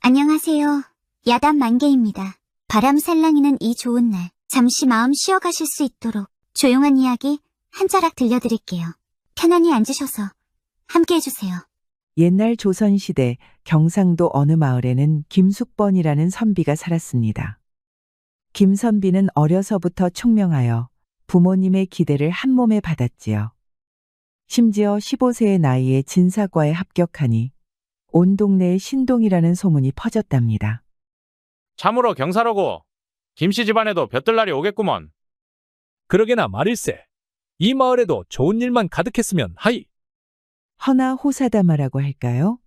안녕하세요. 야단 만개입니다. 바람 살랑이는 이 좋은 날, 잠시 마음 쉬어가실 수 있도록 조용한 이야기 한 자락 들려드릴게요. 편안히 앉으셔서 함께 해주세요. 옛날 조선시대 경상도 어느 마을에는 김숙번이라는 선비가 살았습니다. 김선비는 어려서부터 총명하여 부모님의 기대를 한 몸에 받았지요. 심지어 15세의 나이에 진사과에 합격하니 온 동네에 신동이라는 소문이 퍼졌답니다. 참으로 경사로고 김씨 집안에도 볕들 날이 오겠구먼. 그러게나 말일세. 이 마을에도 좋은 일만 가득했으면 하이. 허나 호사다마라고 할까요?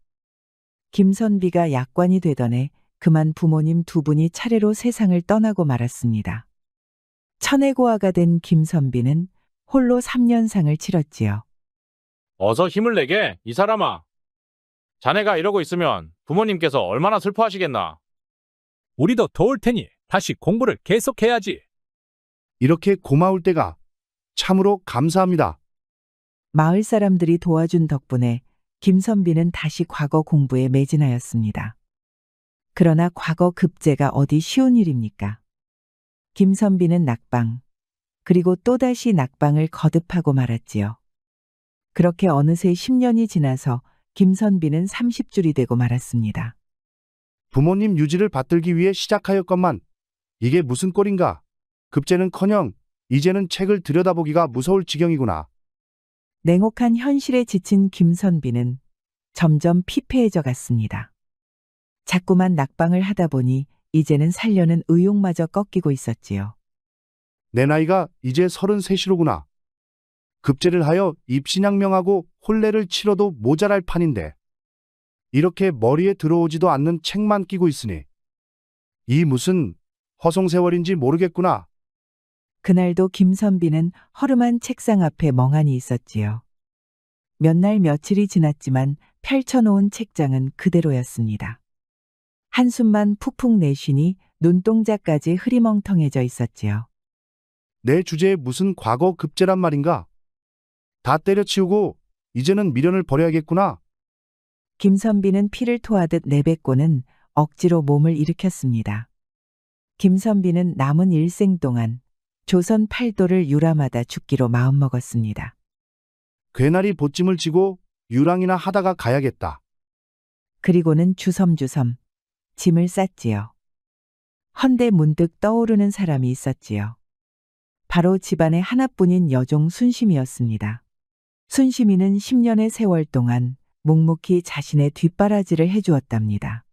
김선비가 약관이 되던 해 그만 부모님 두 분이 차례로 세상을 떠나고 말았습니다. 천혜고아가 된 김선비는 홀로 3년상을 치렀지요. 어서 힘을 내게, 이 사람아. 자네가 이러고 있으면 부모님께서 얼마나 슬퍼하시겠나. 우리도 도울 테니 다시 공부를 계속해야지. 이렇게 고마울 때가 참으로 감사합니다. 마을 사람들이 도와준 덕분에 김선비는 다시 과거 공부에 매진하였습니다. 그러나 과거 급제가 어디 쉬운 일입니까? 김선비는 낙방, 그리고 또다시 낙방을 거듭하고 말았지요. 그렇게 어느새 10년이 지나서 김선비는 30줄이 되고 말았습니다. 부모님 유지를 받들기 위해 시작하였건만 이게 무슨 꼴인가? 급제는커녕 이제는 책을 들여다보기가 무서울 지경이구나. 냉혹한 현실에 지친 김선비는 점점 피폐해져 갔습니다. 자꾸만 낙방을 하다 보니 이제는 살려는 의욕마저 꺾이고 있었지요. 내 나이가 이제 33이로구나. 급제를 하여 입신양명하고 혼례를 치러도 모자랄 판인데 이렇게 머리에 들어오지도 않는 책만 끼고 있으니 이 무슨 허송세월인지 모르겠구나. 그날도 김선비는 허름한 책상 앞에 멍하니 있었지요. 몇 날 며칠이 지났지만 펼쳐놓은 책장은 그대로였습니다. 한숨만 푹푹 내쉬니 눈동자까지 흐리멍텅해져 있었지요. 내 주제에 무슨 과거 급제란 말인가? 다 때려치우고 이제는 미련을 버려야겠구나. 김선비는 피를 토하듯 내뱉고는 억지로 몸을 일으켰습니다. 김선비는 남은 일생 동안 조선 팔도를 유람하다 죽기로 마음먹었습니다. 괴나리 보찜을 지고 유랑이나 하다가 가야겠다. 그리고는 주섬주섬 짐을 쌌지요. 헌데 문득 떠오르는 사람이 있었지요. 바로 집안의 하나뿐인 여종 순심이었습니다. 순심이는 10년의 세월 동안 묵묵히 자신의 뒷바라지를 해주었답니다.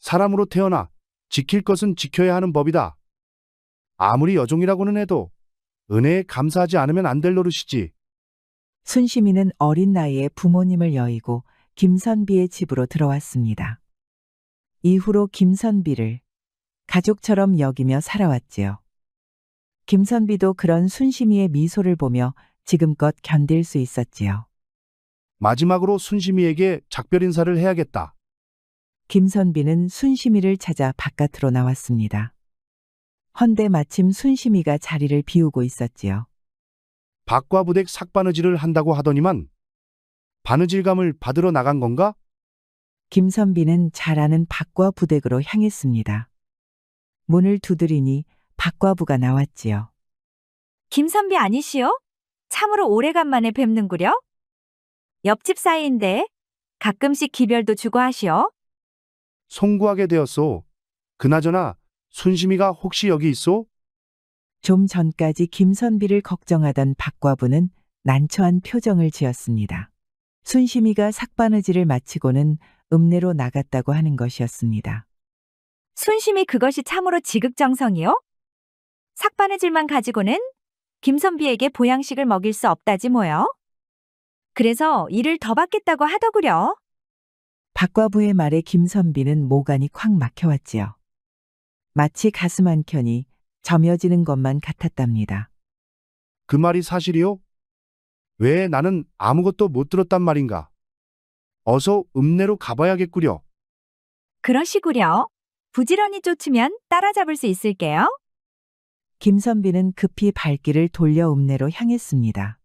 사람으로 태어나 지킬 것은 지켜야 하는 법이다. 아무리 여종이라고는 해도 은혜에 감사하지 않으면 안 될 노릇이지. 순심이는 어린 나이에 부모님을 여의고 김선비의 집으로 들어왔습니다. 이후로 김선비를 가족처럼 여기며 살아왔지요. 김선비도 그런 순심이의 미소를 보며 지금껏 견딜 수 있었지요. 마지막으로 순심이에게 작별 인사를 해야겠다. 김선비는 순심이를 찾아 바깥으로 나왔습니다. 헌데 마침 순심이가 자리를 비우고 있었지요. 박과 부댁 삭바느질을 한다고 하더니만 바느질감을 받으러 나간 건가? 김선비는 잘 아는 박과 부댁으로 향했습니다. 문을 두드리니 박과부가 나왔지요. 김선비 아니시오? 참으로 오래간만에 뵙는구려? 옆집 사이인데 가끔씩 기별도 주고 하시오. 송구하게 되었소. 그나저나 순심이가 혹시 여기 있소? 좀 전까지 김선비를 걱정하던 박과부는 난처한 표정을 지었습니다. 순심이가 삭바느질을 마치고는 읍내로 나갔다고 하는 것이었습니다. 순심이 그것이 참으로 지극정성이요? 삭바느질만 가지고는 김선비에게 보양식을 먹일 수 없다지 뭐요? 그래서 일을 더 받겠다고 하더구려. 박과부의 말에 김선비는 모간이 콱 막혀왔지요. 마치 가슴 한켠이 점여지는 것만 같았답니다. 그 말이 사실이요? 왜 나는 아무것도 못 들었단 말인가? 어서 읍내로 가봐야겠구려. 그러시구려. 부지런히 쫓으면 따라잡을 수 있을게요. 김선비는 급히 발길을 돌려 읍내로 향했습니다.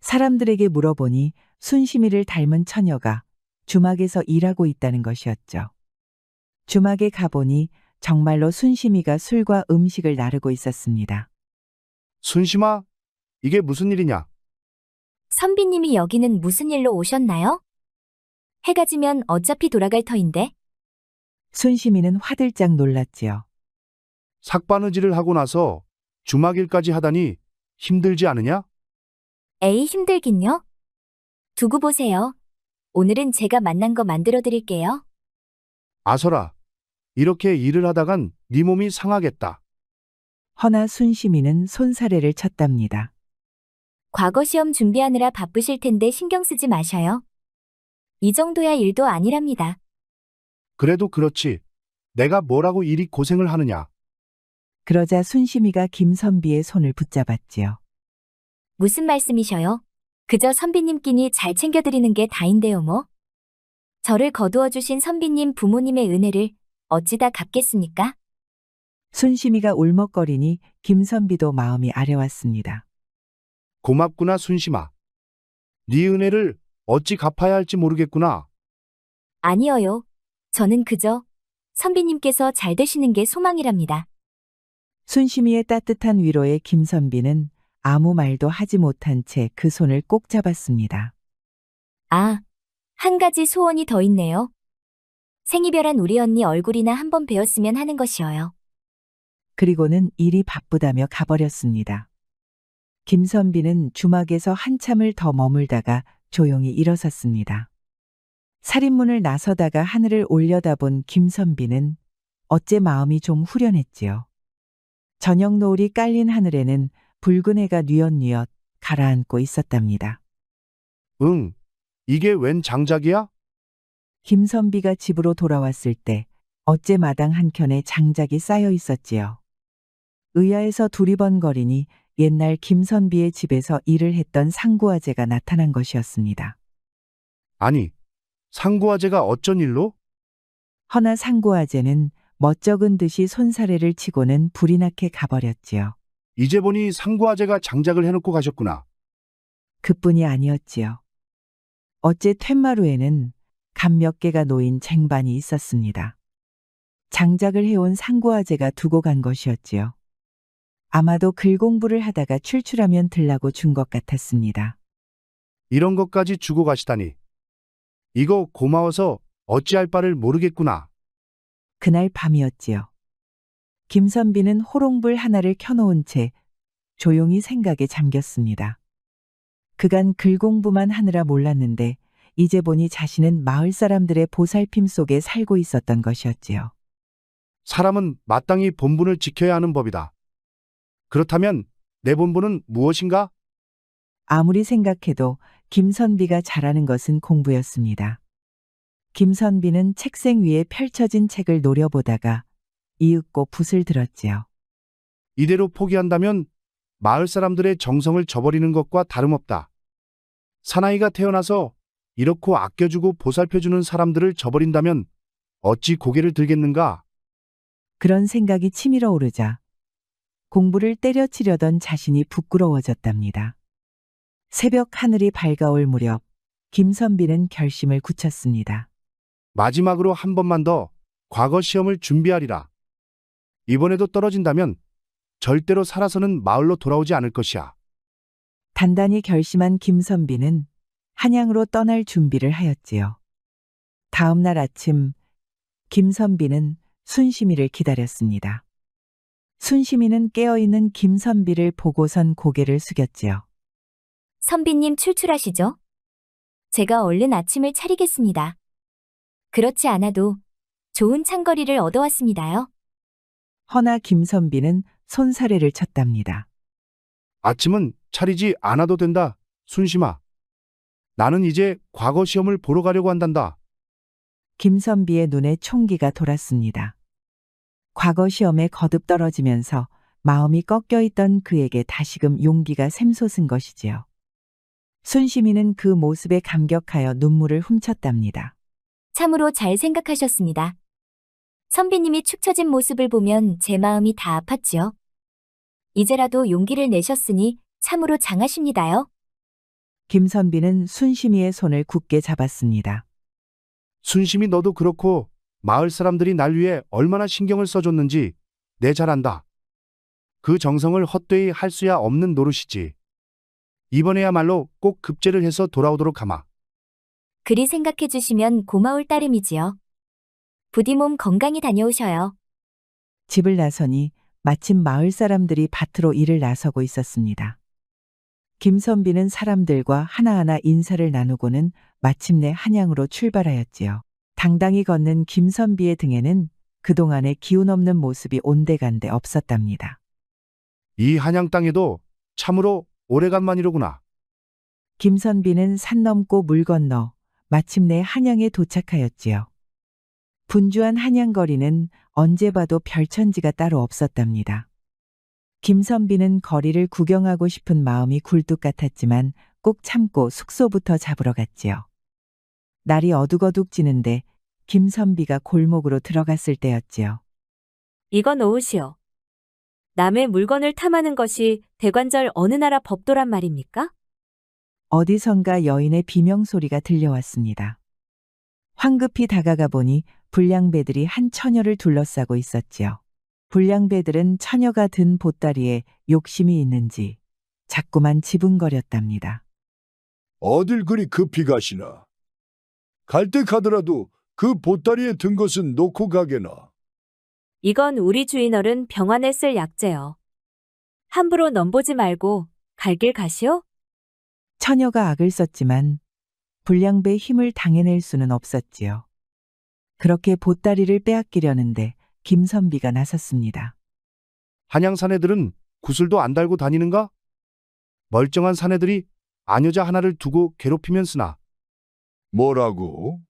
사람들에게 물어보니 순심이를 닮은 처녀가 주막에서 일하고 있다는 것이었죠. 주막에 가보니 정말로 순심이가 술과 음식을 나르고 있었습니다. 순심아, 이게 무슨 일이냐? 선비님이 여기는 무슨 일로 오셨나요? 해가 지면 어차피 돌아갈 터인데. 순심이는 화들짝 놀랐지요. 삭바느질을 하고 나서 주막일까지 하다니 힘들지 않으냐? 에이, 힘들긴요? 두고 보세요. 오늘은 제가 만난 거 만들어 드릴게요. 아서라, 이렇게 일을 하다간 네 몸이 상하겠다. 허나 순심이는 손사래를 쳤답니다. 과거 시험 준비하느라 바쁘실 텐데 신경 쓰지 마셔요. 이 정도야 일도 아니랍니다. 그래도 그렇지. 내가 뭐라고 이리 고생을 하느냐? 그러자 순심이가 김선비의 손을 붙잡았지요. 무슨 말씀이셔요? 그저 선비님끼니 잘 챙겨드리는 게 다인데요 뭐. 저를 거두어 주신 선비님 부모님의 은혜를 어찌다 갚겠습니까? 순심이가 울먹거리니 김선비도 마음이 아려왔습니다. 고맙구나, 순심아. 네 은혜를 어찌 갚아야 할지 모르겠구나. 아니어요. 저는 그저 선비님께서 잘 되시는 게 소망이랍니다. 순심이의 따뜻한 위로에 김선비는 아무 말도 하지 못한 채 그 손을 꼭 잡았습니다. 아, 한 가지 소원이 더 있네요. 생이별한 우리 언니 얼굴이나 한번 뵈었으면 하는 것이어요. 그리고는 일이 바쁘다며 가버렸습니다. 김선비는 주막에서 한참을 더 머물다가 조용히 일어섰습니다. 살인문을 나서다가 하늘을 올려다본 김선비는 어째 마음이 좀 후련했지요. 저녁 노을이 깔린 하늘에는 붉은 해가 뉘엿뉘엿 가라앉고 있었답니다. 응, 이게 웬 장작이야? 김선비가 집으로 돌아왔을 때 어째 마당 한켠에 장작이 쌓여 있었지요. 의아해서 두리번거리니 옛날 김선비의 집에서 일을 했던 상구아재가 나타난 것이었습니다. 아니, 상구아재가 어쩐 일로? 허나 상구아재는 멋쩍은 듯이 손사래를 치고는 불이 나게 가버렸지요. 이제 보니 상구아재가 장작을 해놓고 가셨구나. 그뿐이 아니었지요. 어째 툇마루에는 감 몇 개가 놓인 쟁반이 있었습니다. 장작을 해온 상구아재가 두고 간 것이었지요. 아마도 글 공부를 하다가 출출하면 들라고 준 것 같았습니다. 이런 것까지 주고 가시다니. 이거 고마워서 어찌할 바를 모르겠구나. 그날 밤이었지요. 김선비는 호롱불 하나를 켜놓은 채 조용히 생각에 잠겼습니다. 그간 글 공부만 하느라 몰랐는데 이제 보니 자신은 마을 사람들의 보살핌 속에 살고 있었던 것이었지요. 사람은 마땅히 본분을 지켜야 하는 법이다. 그렇다면 내 본분은 무엇인가? 아무리 생각해도 김선비가 잘하는 것은 공부였습니다. 김선비는 책생 위에 펼쳐진 책을 노려보다가 이윽고 붓을 들었지요. 이대로 포기한다면 마을 사람들의 정성을 저버리는 것과 다름없다. 사나이가 태어나서 이렇고 아껴주고 보살펴주는 사람들을 저버린다면 어찌 고개를 들겠는가? 그런 생각이 치밀어 오르자 공부를 때려치려던 자신이 부끄러워졌답니다. 새벽 하늘이 밝아올 무렵 김선비는 결심을 굳혔습니다. 마지막으로 한 번만 더 과거 시험을 준비하리라. 이번에도 떨어진다면 절대로 살아서는 마을로 돌아오지 않을 것이야. 단단히 결심한 김선비는 한양으로 떠날 준비를 하였지요. 다음 날 아침 김선비는 순심이를 기다렸습니다. 순심이는 깨어있는 김선비를 보고선 고개를 숙였지요. 선비님 출출하시죠? 제가 얼른 아침을 차리겠습니다. 그렇지 않아도 좋은 창거리를 얻어왔습니다요. 허나 김선비는 손사래를 쳤답니다. 아침은 차리지 않아도 된다, 순심아. 나는 이제 과거 시험을 보러 가려고 한단다. 김선비의 눈에 총기가 돌았습니다. 과거 시험에 거듭 떨어지면서 마음이 꺾여 있던 그에게 다시금 용기가 샘솟은 것이지요. 순심이는 그 모습에 감격하여 눈물을 훔쳤답니다. 참으로 잘 생각하셨습니다. 선비님이 축 처진 모습을 보면 제 마음이 다 아팠지요. 이제라도 용기를 내셨으니 참으로 장하십니다요. 김선비는 순심이의 손을 굳게 잡았습니다. 순심이 너도 그렇고 마을 사람들이 날 위해 얼마나 신경을 써줬는지 내 잘 안다. 그 정성을 헛되이 할 수야 없는 노릇이지. 이번에야말로 꼭 급제를 해서 돌아오도록 하마. 그리 생각해 주시면 고마울 따름이지요. 부디 몸 건강히 다녀오셔요. 집을 나서니 마침 마을 사람들이 밭으로 일을 나서고 있었습니다. 김선비는 사람들과 하나하나 인사를 나누고는 마침내 한양으로 출발하였지요. 당당히 걷는 김선비의 등에는 그동안의 기운 없는 모습이 온데간데 없었답니다. 이 한양 땅에도 참으로 오래간만이로구나. 김선비는 산 넘고 물 건너 마침내 한양에 도착하였지요. 분주한 한양거리는 언제 봐도 별천지가 따로 없었답니다. 김선비는 거리를 구경하고 싶은 마음이 굴뚝 같았지만 꼭 참고 숙소부터 잡으러 갔지요. 날이 어둑어둑 지는데 김선비가 골목으로 들어갔을 때였지요. 이건 오우시오. 남의 물건을 탐하는 것이 대관절 어느 나라 법도란 말입니까? 어디선가 여인의 비명소리가 들려왔습니다. 황급히 다가가 보니 불량배들이 한 처녀를 둘러싸고 있었지요. 불량배들은 처녀가 든 보따리에 욕심이 있는지 자꾸만 지붕거렸답니다. 어딜 그리 급히 가시나? 갈 때 가더라도 그 보따리에 든 것은 놓고 가게나. 이건 우리 주인어른 병환에 쓸 약재요. 함부로 넘보지 말고 갈 길 가시오? 처녀가 악을 썼지만 불량배의 힘을 당해낼 수는 없었지요. 그렇게 보따리를 빼앗기려는데 김선비가 나섰습니다. 한양 사내들은 구슬도 안 달고 다니는가? 멀쩡한 사내들이 아녀자 하나를 두고 괴롭히면 쓰나. 뭐라고?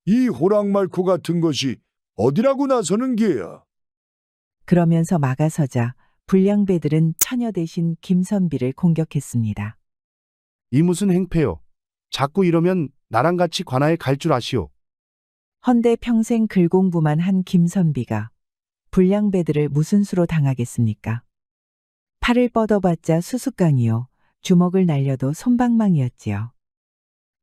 이 호랑말코 같은 것이 어디라고 나서는 게야? 그러면서 막아서자 불량배들은 처녀 대신 김선비를 공격했습니다. 이 무슨 행패요. 자꾸 이러면 나랑 같이 관아에 갈 줄 아시오. 헌데 평생 글 공부만 한 김선비가 불량배들을 무슨 수로 당하겠습니까? 팔을 뻗어봤자 수수깡이요. 주먹을 날려도 솜방망이였지요.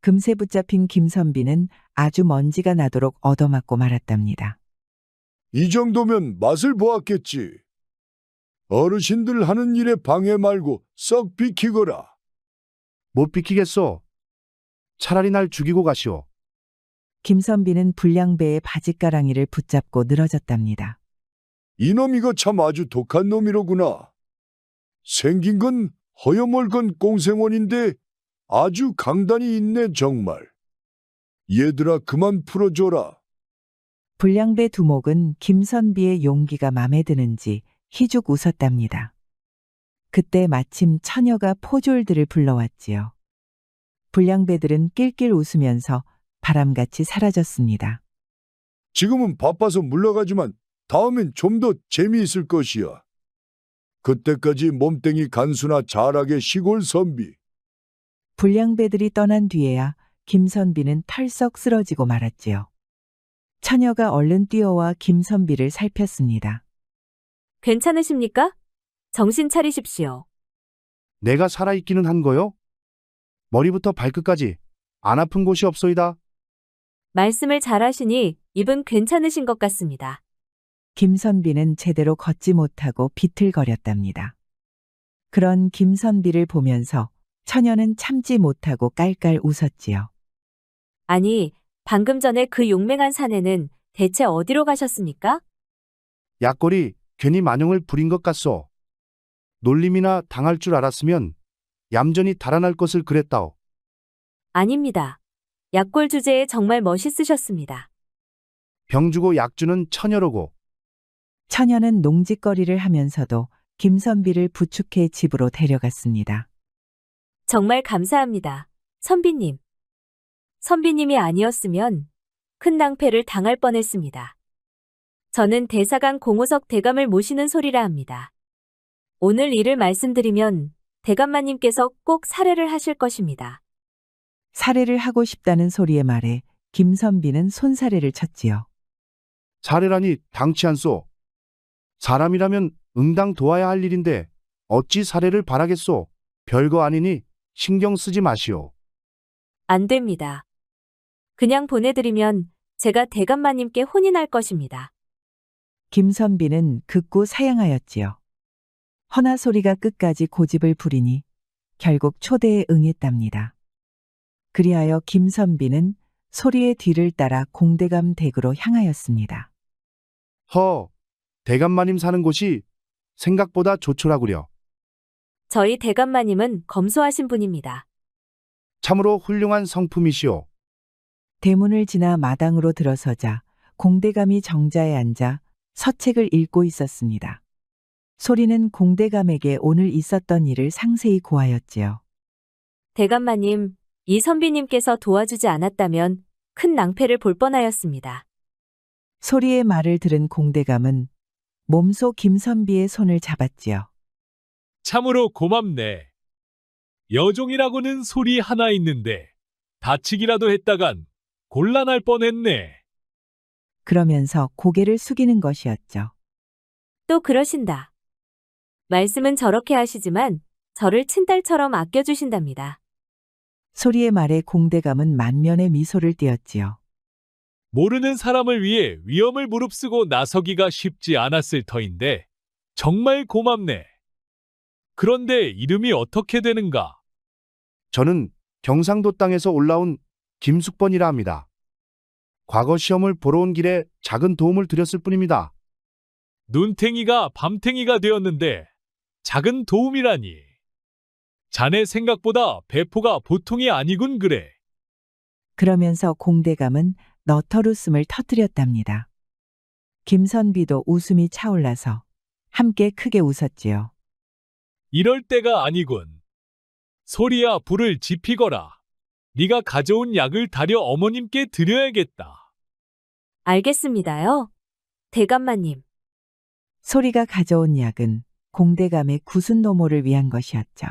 금세 붙잡힌 김선비는 아주 먼지가 나도록 얻어맞고 말았답니다. 이 정도면 맛을 보았겠지. 어르신들 하는 일에 방해 말고 썩 비키거라. 못 비키겠소. 차라리 날 죽이고 가시오. 김선비는 불량배의 바짓가랑이를 붙잡고 늘어졌답니다. 이놈 이거 참 아주 독한 놈이로구나. 생긴 건 허여멀건 꽁생원인데 아주 강단이 있네 정말. 얘들아 그만 풀어줘라. 불량배 두목은 김선비의 용기가 맘에 드는지 희죽 웃었답니다. 그때 마침 처녀가 포졸들을 불러왔지요. 불량배들은 낄낄 웃으면서 바람같이 사라졌습니다. 지금은 바빠서 물러가지만 다음엔 좀 더 재미있을 것이야. 그때까지 몸땡이 간수나 잘하게 시골 선비. 불량배들이 떠난 뒤에야 김선비는 털썩 쓰러지고 말았지요. 처녀가 얼른 뛰어와 김선비를 살폈습니다. 괜찮으십니까? 정신 차리십시오. 내가 살아있기는 한 거요? 머리부터 발끝까지 안 아픈 곳이 없소이다. 말씀을 잘하시니 입은 괜찮으신 것 같습니다. 김선비는 제대로 걷지 못하고 비틀거렸답니다. 그런 김선비를 보면서 처녀는 참지 못하고 깔깔 웃었지요. 아니, 방금 전에 그 용맹한 사내는 대체 어디로 가셨습니까? 약골이 괜히 만용을 부린 것 같소. 놀림이나 당할 줄 알았으면 얌전히 달아날 것을 그랬다오. 아닙니다. 약골 주제에 정말 멋있으셨습니다. 병 주고 약 주는 처녀로고. 처녀는 농짓거리를 하면서도 김선비를 부축해 집으로 데려갔습니다. 정말 감사합니다. 선비님. 선비님이 아니었으면 큰 낭패를 당할 뻔했습니다. 저는 대사관 공호석 대감을 모시는 소리라 합니다. 오늘 일을 말씀드리면 대감마님께서 꼭 살해를 하실 것입니다. 살해를 하고 싶다는 소리에 말해 김선비는 손살해를 쳤지요. 살해라니 당치 않소. 사람이라면 응당 도와야 할 일인데 어찌 살해를 바라겠소. 별거 아니니 신경 쓰지 마시오. 안 됩니다. 그냥 보내드리면 제가 대감마님께 혼인할 것입니다. 김선비는 극구 사양하였지요. 허나 소리가 끝까지 고집을 부리니 결국 초대에 응했답니다. 그리하여 김선비는 소리의 뒤를 따라 공대감 댁으로 향하였습니다. 대감마님 사는 곳이 생각보다 조촐하구려. 저희 대감마님은 검소하신 분입니다. 참으로 훌륭한 성품이시오. 대문을 지나 마당으로 들어서자 공대감이 정자에 앉아 서책을 읽고 있었습니다. 소리는 공대감에게 오늘 있었던 일을 상세히 고하였지요. 대감마님, 이 선비님께서 도와주지 않았다면 큰 낭패를 볼 뻔하였습니다. 소리의 말을 들은 공대감은 몸소 김선비의 손을 잡았지요. 참으로 고맙네. 여종이라고는 소리 하나 있는데 다치기라도 했다간 곤란할 뻔했네. 그러면서 고개를 숙이는 것이었죠. 또 그러신다. 말씀은 저렇게 하시지만 저를 친딸처럼 아껴주신답니다. 소리의 말에 공대감은 만면의 미소를 띄었지요. 모르는 사람을 위해 위험을 무릅쓰고 나서기가 쉽지 않았을 터인데 정말 고맙네. 그런데 이름이 어떻게 되는가? 저는 경상도 땅에서 올라온 김숙번이라 합니다. 과거 시험을 보러 온 길에 작은 도움을 드렸을 뿐입니다. 눈탱이가 밤탱이가 되었는데 작은 도움이라니. 자네 생각보다 배포가 보통이 아니군 그래. 그러면서 공대감은 너털웃음을 터뜨렸답니다. 김선비도 웃음이 차올라서 함께 크게 웃었지요. 이럴 때가 아니군. 소리야 불을 지피거라. 네가 가져온 약을 다려 어머님께 드려야겠다. 알겠습니다요. 대감마님. 소리가 가져온 약은 공대감의 구순 노모를 위한 것이었죠.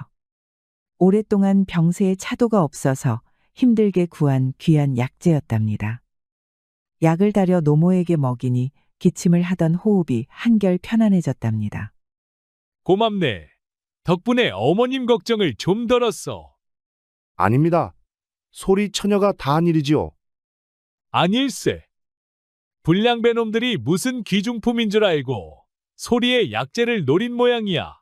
오랫동안 병세에 차도가 없어서 힘들게 구한 귀한 약재였답니다. 약을 다려 노모에게 먹이니 기침을 하던 호흡이 한결 편안해졌답니다. 고맙네. 덕분에 어머님 걱정을 좀 덜었어. 아닙니다. 소리 처녀가 다 한 일이지요. 아닐세. 불량배 놈들이 무슨 귀중품인 줄 알고 소리의 약재를 노린 모양이야.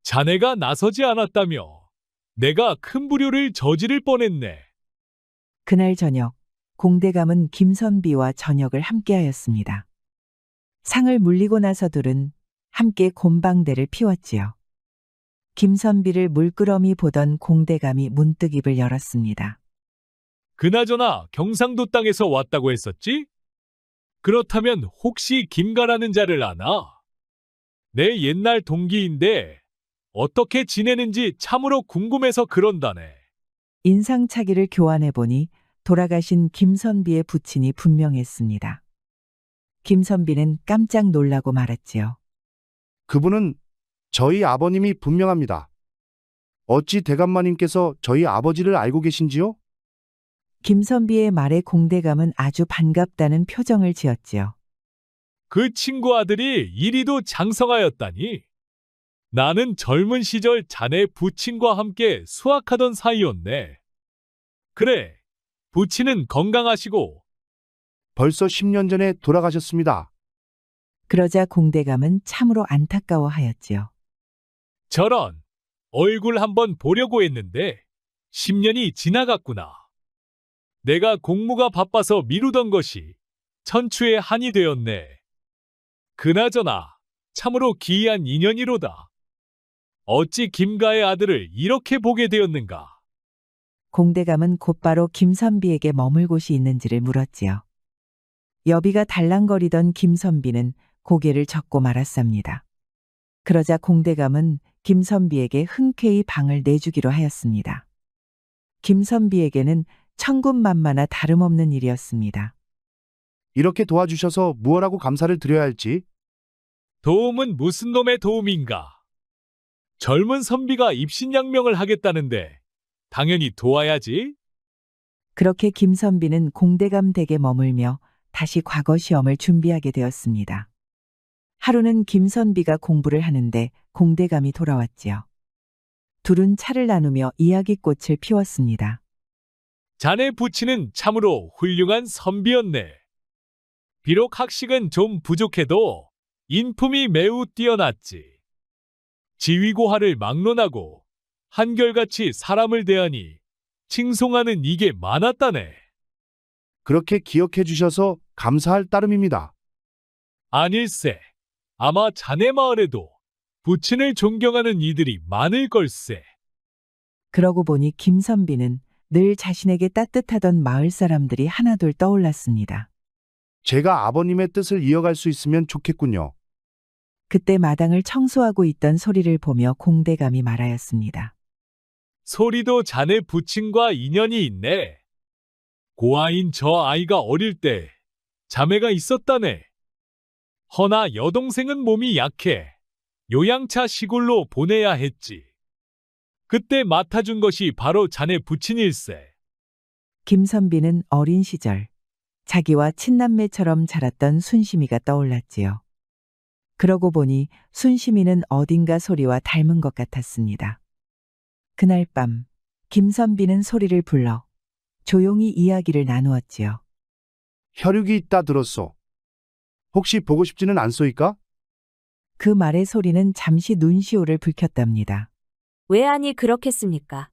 자네가 나서지 않았다며 내가 큰 불효를 저지를 뻔했네. 그날 저녁 공대감은 김선비와 저녁을 함께하였습니다. 상을 물리고 나서 둘은 함께 곰방대를 피웠지요. 김선비를 물끄러미 보던 공대감이 문득 입을 열었습니다. 그나저나 경상도 땅에서 왔다고 했었지? 그렇다면 혹시 김가라는 자를 아나? 내 옛날 동기인데 어떻게 지내는지 참으로 궁금해서 그런다네. 인상차기를 교환해보니 돌아가신 김선비의 부친이 분명했습니다. 김선비는 깜짝 놀라고 말았지요. 그분은 저희 아버님이 분명합니다. 어찌 대감마님께서 저희 아버지를 알고 계신지요? 김선비의 말에 공대감은 아주 반갑다는 표정을 지었지요. 그 친구 아들이 이리도 장성하였다니. 나는 젊은 시절 자네 부친과 함께 수학하던 사이였네. 그래, 부친은 건강하시고. 벌써 10년 전에 돌아가셨습니다. 그러자 공대감은 참으로 안타까워하였지요. 저런, 얼굴 한번 보려고 했는데 10년이 지나갔구나. 내가 공무가 바빠서 미루던 것이 천추의 한이 되었네. 그나저나 참으로 기이한 인연이로다. 어찌 김가의 아들을 이렇게 보게 되었는가? 공대감은 곧바로 김선비에게 머물 곳이 있는지를 물었지요. 여비가 달랑거리던 김선비는 고개를 젓고 말았습니다. 그러자 공대감은 김선비에게 흔쾌히 방을 내주기로 하였습니다. 김선비에게는 천군만마나 다름없는 일이었습니다. 이렇게 도와주셔서 무엇하고 감사를 드려야 할지. 도움은 무슨 놈의 도움인가? 젊은 선비가 입신양명을 하겠다는데 당연히 도와야지. 그렇게 김선비는 공대감 댁에 머물며 다시 과거 시험을 준비하게 되었습니다. 하루는 김선비가 공부를 하는데 공대감이 돌아왔지요. 둘은 차를 나누며 이야기꽃을 피웠습니다. 자네 부친은 참으로 훌륭한 선비였네. 비록 학식은 좀 부족해도 인품이 매우 뛰어났지. 지위고하를 막론하고 한결같이 사람을 대하니 칭송하는 이게 많았다네. 그렇게 기억해 주셔서 감사할 따름입니다. 아닐세. 아마 자네 마을에도 부친을 존경하는 이들이 많을 걸세. 그러고 보니 김선비는 늘 자신에게 따뜻하던 마을 사람들이 하나둘 떠올랐습니다. 제가 아버님의 뜻을 이어갈 수 있으면 좋겠군요. 그때 마당을 청소하고 있던 소리를 보며 공대감이 말하였습니다. 소리도 자네 부친과 인연이 있네. 고아인 저 아이가 어릴 때 자매가 있었다네. 허나 여동생은 몸이 약해 요양차 시골로 보내야 했지. 그때 맡아준 것이 바로 자네 부친일세. 김선비는 어린 시절 자기와 친남매처럼 자랐던 순심이가 떠올랐지요. 그러고 보니 순심이는 어딘가 소리와 닮은 것 같았습니다. 그날 밤 김선비는 소리를 불러 조용히 이야기를 나누었지요. 혈육이 있다 들었소. 혹시 보고 싶지는 않소이까? 그 말에 소리는 잠시 눈시울을 붉혔답니다. 왜 아니 그렇겠습니까?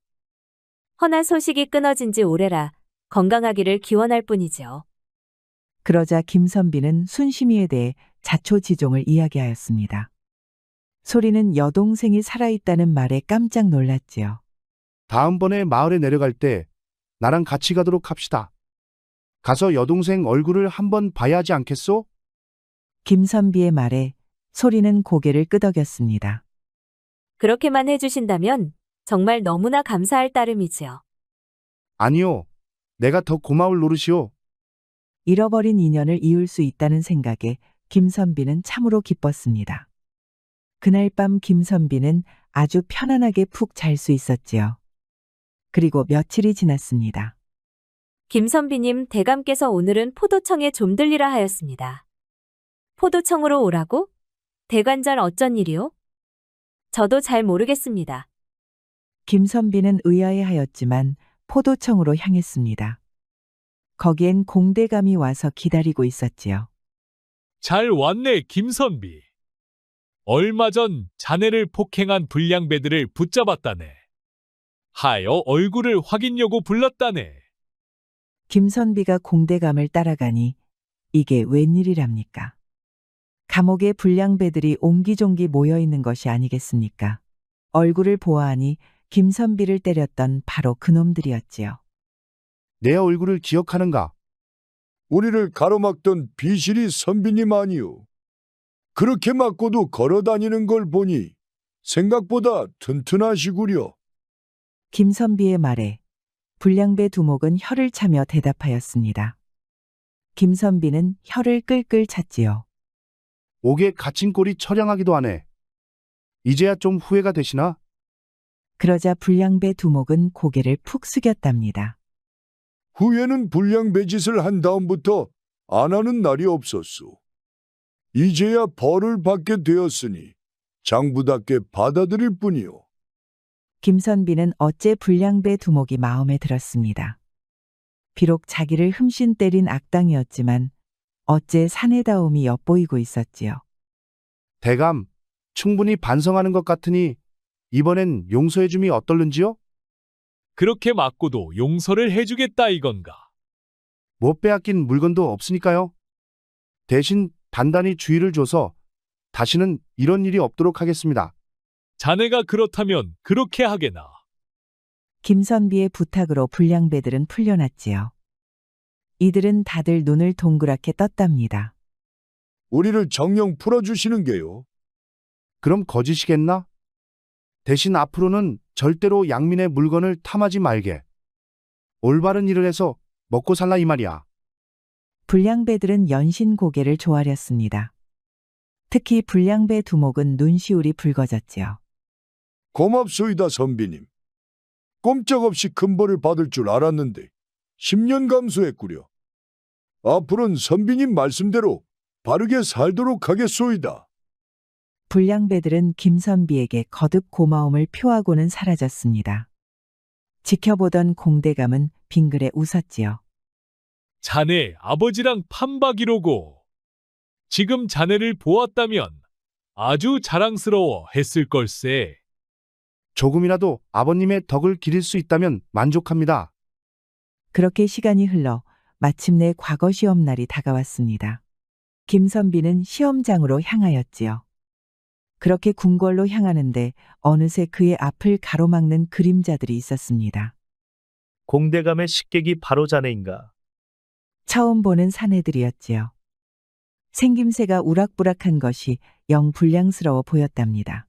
허나 소식이 끊어진 지 오래라 건강하기를 기원할 뿐이지요. 그러자 김선비는 순심이에 대해 자초지종을 이야기하였습니다. 소리는 여동생이 살아있다는 말에 깜짝 놀랐지요. 다음번에 마을에 내려갈 때 나랑 같이 가도록 합시다. 가서 여동생 얼굴을 한번 봐야 하지 않겠소? 김선비의 말에 소리는 고개를 끄덕였습니다. 그렇게만 해주신다면 정말 너무나 감사할 따름이지요. 아니요. 내가 더 고마울 노릇이오. 잃어버린 인연을 이을 수 있다는 생각에 김선비는 참으로 기뻤습니다. 그날 밤 김선비는 아주 편안하게 푹 잘 수 있었지요. 그리고 며칠이 지났습니다. 김선비님 대감께서 오늘은 포도청에 좀 들리라 하였습니다. 포도청으로 오라고? 대관절 어쩐 일이요? 저도 잘 모르겠습니다. 김선비는 의아해하였지만 포도청으로 향했습니다. 거기엔 공대감이 와서 기다리고 있었지요. 잘 왔네, 김선비. 얼마 전 자네를 폭행한 불량배들을 붙잡았다네. 하여 얼굴을 확인려고 불렀다네. 김선비가 공대감을 따라가니 이게 웬일이랍니까? 감옥에 불량배들이 옹기종기 모여있는 것이 아니겠습니까? 얼굴을 보아하니 김선비를 때렸던 바로 그놈들이었지요. 내 얼굴을 기억하는가? 우리를 가로막던 비실이 선비님 아니오. 그렇게 맞고도 걸어다니는 걸 보니 생각보다 튼튼하시구려. 김선비의 말에 불량배 두목은 혀를 차며 대답하였습니다. 김선비는 혀를 끌끌 찼지요. 옥에 갇힌 꼴이 처량하기도 하네. 이제야 좀 후회가 되시나? 그러자 불량배 두목은 고개를 푹 숙였답니다. 후에는 불량배짓을 한 다음부터 안 하는 날이 없었소. 이제야 벌을 받게 되었으니 장부답게 받아들일 뿐이오. 김선비는 어째 불량배 두목이 마음에 들었습니다. 비록 자기를 흠씬 때린 악당이었지만 어째 사내다움이 엿보이고 있었지요. 대감, 충분히 반성하는 것 같으니 이번엔 용서해줌이 어떨는지요? 그렇게 맞고도 용서를 해주겠다 이건가? 못 빼앗긴 물건도 없으니까요. 대신 단단히 주의를 줘서 다시는 이런 일이 없도록 하겠습니다. 자네가 그렇다면 그렇게 하게나. 김선비의 부탁으로 불량배들은 풀려났지요. 이들은 다들 눈을 동그랗게 떴답니다. 우리를 정령 풀어주시는 게요. 그럼 거짓이겠나? 대신 앞으로는 절대로 양민의 물건을 탐하지 말게. 올바른 일을 해서 먹고 살라 이 말이야. 불량배들은 연신 고개를 조아렸습니다. 특히 불량배 두목은 눈시울이 붉어졌지요. 고맙소이다 선비님. 꼼짝없이 큰 벌을 받을 줄 알았는데 10년 감수했구려. 앞으로는 선비님 말씀대로 바르게 살도록 하겠소이다. 불량배들은 김선비에게 거듭 고마움을 표하고는 사라졌습니다. 지켜보던 공대감은 빙글에 웃었지요. 자네 아버지랑 판박이로고. 지금 자네를 보았다면 아주 자랑스러워 했을 걸세. 조금이라도 아버님의 덕을 기릴 수 있다면 만족합니다. 그렇게 시간이 흘러 마침내 과거 시험 날이 다가왔습니다. 김선비는 시험장으로 향하였지요. 그렇게 궁궐로 향하는데 어느새 그의 앞을 가로막는 그림자들이 있었습니다. 공대감의 식객이 바로 자네인가? 처음 보는 사내들이었지요. 생김새가 우락부락한 것이 영 불량스러워 보였답니다.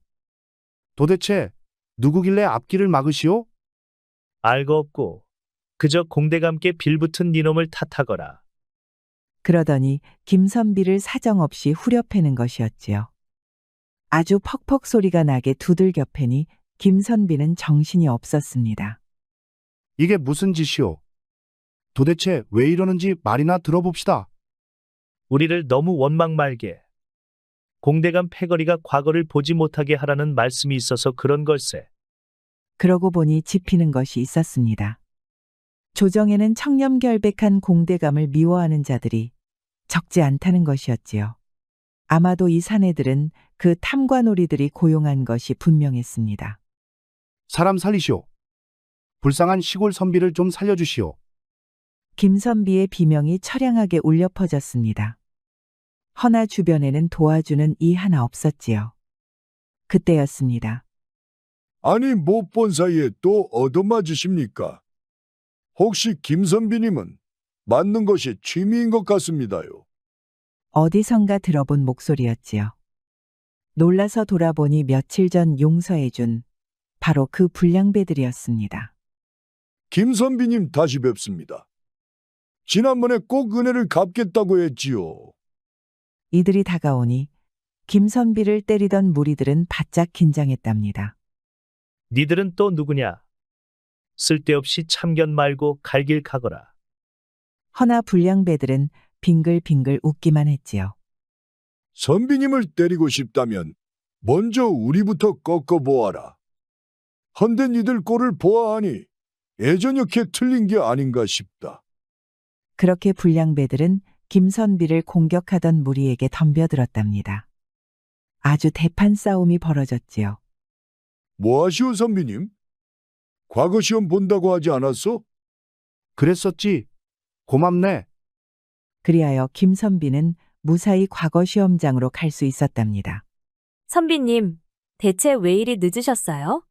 도대체 누구길래 앞길을 막으시오? 알거 없고 그저 공대감께 빌붙은 니놈을 탓하거라. 그러더니 김선비를 사정없이 후려패는 것이었지요. 아주 퍽퍽 소리가 나게 두들겨 패니 김선비는 정신이 없었습니다. 이게 무슨 짓이오? 도대체 왜 이러는지 말이나 들어봅시다. 우리를 너무 원망 말게. 공대감 패거리가 과거를 보지 못하게 하라는 말씀이 있어서 그런 걸세. 그러고 보니 짚히는 것이 있었습니다. 조정에는 청렴결백한 공대감을 미워하는 자들이 적지 않다는 것이었지요. 아마도 이 사내들은 그 탐관오리들이 고용한 것이 분명했습니다. 사람 살리시오. 불쌍한 시골 선비를 좀 살려주시오. 김선비의 비명이 처량하게 울려 퍼졌습니다. 허나 주변에는 도와주는 이 하나 없었지요. 그때였습니다. 아니 못 본 사이에 또 얻어맞으십니까? 혹시 김선비님은 맞는 것이 취미인 것 같습니다요. 어디선가 들어본 목소리였지요. 놀라서 돌아보니 며칠 전 용서해준 바로 그 불량배들이었습니다. 김선비님 다시 뵙습니다. 지난번에 꼭 은혜를 갚겠다고 했지요. 이들이 다가오니 김선비를 때리던 무리들은 바짝 긴장했답니다. 니들은 또 누구냐? 쓸데없이 참견 말고 갈 길 가거라. 허나 불량배들은 빙글빙글 웃기만 했지요. 선비님을 때리고 싶다면 먼저 우리부터 꺾어보아라. 헌데 니들 꼴을 보아하니 예전역해 틀린 게 아닌가 싶다. 그렇게 불량배들은 김선비를 공격하던 무리에게 덤벼들었답니다. 아주 대판 싸움이 벌어졌지요. 뭐하시오 선비님? 과거 시험 본다고 하지 않았어? 그랬었지. 고맙네. 그리하여 김선비는 무사히 과거 시험장으로 갈 수 있었답니다. 선비님, 대체 왜 이리 늦으셨어요?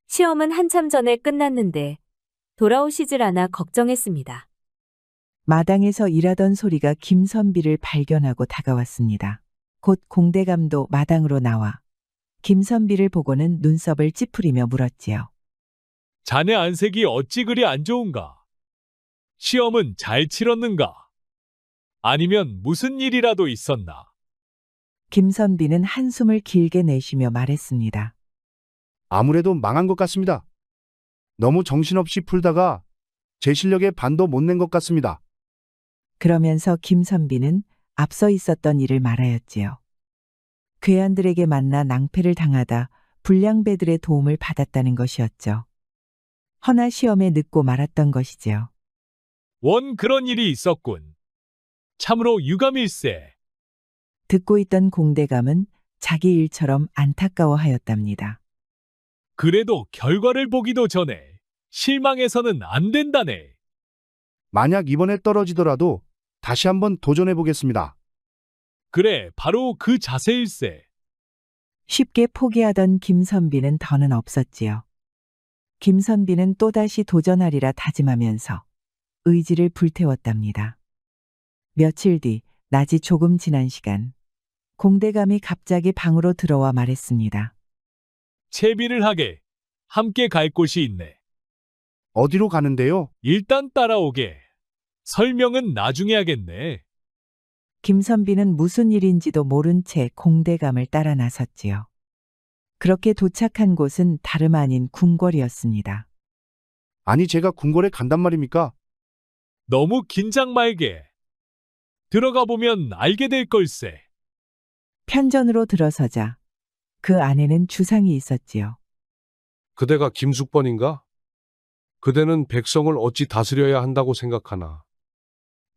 시험은 한참 전에 끝났는데 돌아오시질 않아 걱정했습니다. 마당에서 일하던 소리가 김선비를 발견하고 다가왔습니다. 곧 공대감도 마당으로 나와 김선비를 보고는 눈썹을 찌푸리며 물었지요. 자네 안색이 어찌 그리 안 좋은가? 시험은 잘 치렀는가? 아니면 무슨 일이라도 있었나? 김선비는 한숨을 길게 내쉬며 말했습니다. 아무래도 망한 것 같습니다. 너무 정신없이 풀다가 제 실력에 반도 못 낸 것 같습니다. 그러면서 김선비는 앞서 있었던 일을 말하였지요. 괴한들에게 만나 낭패를 당하다 불량배들의 도움을 받았다는 것이었죠. 허나 시험에 늦고 말았던 것이지요. 원 그런 일이 있었군. 참으로 유감일세. 듣고 있던 공대감은 자기 일처럼 안타까워하였답니다. 그래도 결과를 보기도 전에 실망해서는 안 된다네. 만약 이번에 떨어지더라도 다시 한번 도전해 보겠습니다. 그래, 바로 그 자세일세. 쉽게 포기하던 김선비는 더는 없었지요. 김선비는 또다시 도전하리라 다짐하면서 의지를 불태웠답니다. 며칠 뒤 낮이 조금 지난 시간, 공대감이 갑자기 방으로 들어와 말했습니다. 채비를 하게. 함께 갈 곳이 있네. 어디로 가는데요? 일단 따라오게. 설명은 나중에 하겠네. 김선비는 무슨 일인지도 모른 채 공대감을 따라 나섰지요. 그렇게 도착한 곳은 다름 아닌 궁궐이었습니다. 아니 제가 궁궐에 간단 말입니까? 너무 긴장 말게. 들어가 보면 알게 될 걸세. 편전으로 들어서자 그 안에는 주상이 있었지요. 그대가 김숙번인가? 그대는 백성을 어찌 다스려야 한다고 생각하나?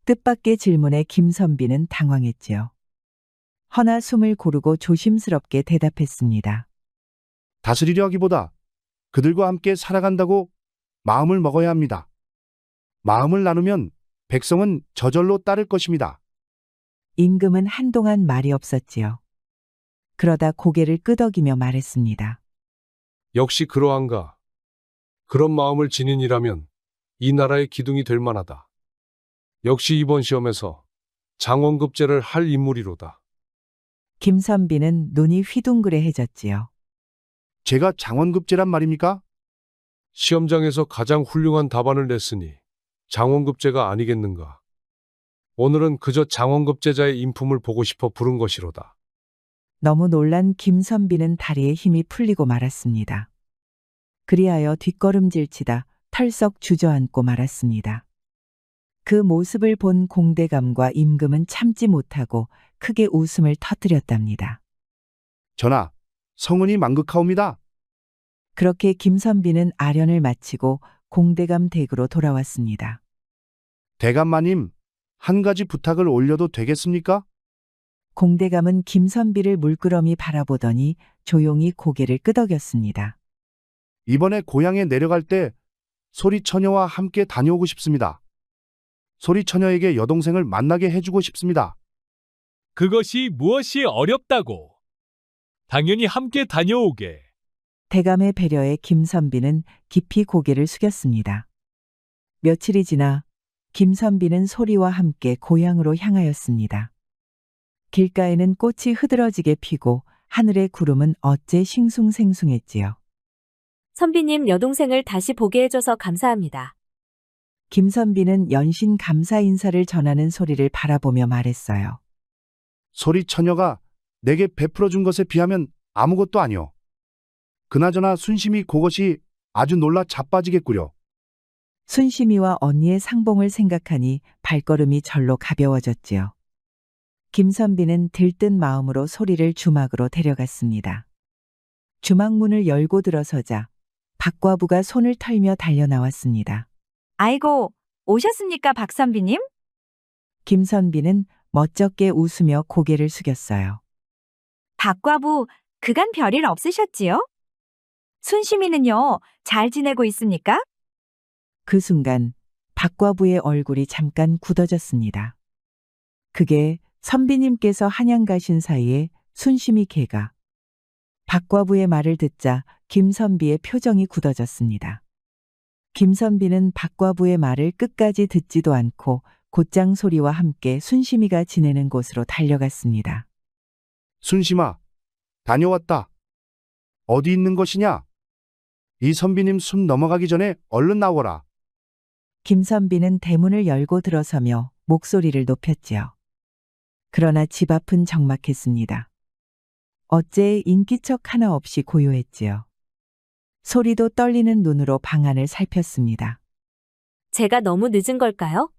뜻밖의 질문에 김선비는 당황했지요. 허나 숨을 고르고 조심스럽게 대답했습니다. 다스리려 하기보다 그들과 함께 살아간다고 마음을 먹어야 합니다. 마음을 나누면 백성은 저절로 따를 것입니다. 임금은 한동안 말이 없었지요. 그러다 고개를 끄덕이며 말했습니다. 역시 그러한가? 그런 마음을 지닌이라면 이 나라의 기둥이 될 만하다. 역시 이번 시험에서 장원급제를 할 인물이로다. 김선비는 눈이 휘둥그레해졌지요. 제가 장원급제란 말입니까? 시험장에서 가장 훌륭한 답안을 냈으니 장원급제가 아니겠는가? 오늘은 그저 장원급제자의 인품을 보고 싶어 부른 것이로다. 너무 놀란 김선비는 다리에 힘이 풀리고 말았습니다. 그리하여 뒷걸음질치다 털썩 주저앉고 말았습니다. 그 모습을 본 공대감과 임금은 참지 못하고 크게 웃음을 터뜨렸답니다. 전하, 성은이 망극하옵니다. 그렇게 김선비는 아련을 마치고 공대감 댁으로 돌아왔습니다. 대감마님, 한 가지 부탁을 올려도 되겠습니까? 공대감은 김선비를 물끄러미 바라보더니 조용히 고개를 끄덕였습니다. 이번에 고향에 내려갈 때 소리처녀와 함께 다녀오고 싶습니다. 소리처녀에게 여동생을 만나게 해주고 싶습니다. 그것이 무엇이 어렵다고. 당연히 함께 다녀오게. 대감의 배려에 김선비는 깊이 고개를 숙였습니다. 며칠이 지나 김선비는 소리와 함께 고향으로 향하였습니다. 길가에는 꽃이 흐드러지게 피고 하늘의 구름은 어째 싱숭생숭했지요. 선비님 여동생을 다시 보게 해줘서 감사합니다. 김선비는 연신 감사 인사를 전하는 소리를 바라보며 말했어요. 소리처녀가 내게 베풀어 준 것에 비하면 아무것도 아니오. 그나저나 순심이 그것이 아주 놀라 자빠지겠구려. 순심이와 언니의 상봉을 생각하니 발걸음이 절로 가벼워졌지요. 김선비는 들뜬 마음으로 소리를 주막으로 데려갔습니다. 주막문을 열고 들어서자 박과부가 손을 털며 달려나왔습니다. 아이고, 오셨습니까, 박선비님? 김선비는 멋쩍게 웃으며 고개를 숙였어요. 박과부, 그간 별일 없으셨지요? 순심이는요, 잘 지내고 있습니까? 그 순간 박과부의 얼굴이 잠깐 굳어졌습니다. 그게 선비님께서 한양 가신 사이에 순심이 개가. 박과부의 말을 듣자 김선비의 표정이 굳어졌습니다. 김선비는 박과부의 말을 끝까지 듣지도 않고 곧장 소리와 함께 순심이가 지내는 곳으로 달려갔습니다. 순심아, 다녀왔다. 어디 있는 것이냐? 이 선비님 숨 넘어가기 전에 얼른 나오라. 김선비는 대문을 열고 들어서며 목소리를 높였지요. 그러나 집 앞은 적막했습니다. 어째 인기척 하나 없이 고요했지요. 소리도 떨리는 눈으로 방 안을 살폈습니다. 제가 너무 늦은 걸까요?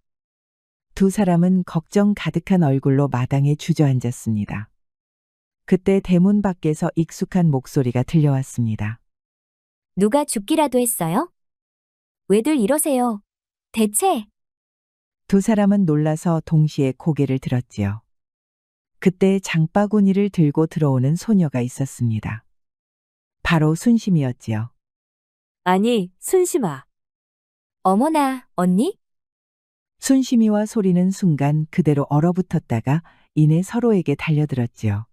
두 사람은 걱정 가득한 얼굴로 마당에 주저앉았습니다. 그때 대문 밖에서 익숙한 목소리가 들려왔습니다. 누가 죽기라도 했어요? 왜들 이러세요? 대체 두 사람은 놀라서 동시에 고개를 들었지요. 그때 장바구니를 들고 들어오는 소녀가 있었습니다. 바로 순심이었지요. 아니, 순심아. 어머나, 언니? 순심이와 소리는 순간 그대로 얼어붙었다가 이내 서로에게 달려들었지요.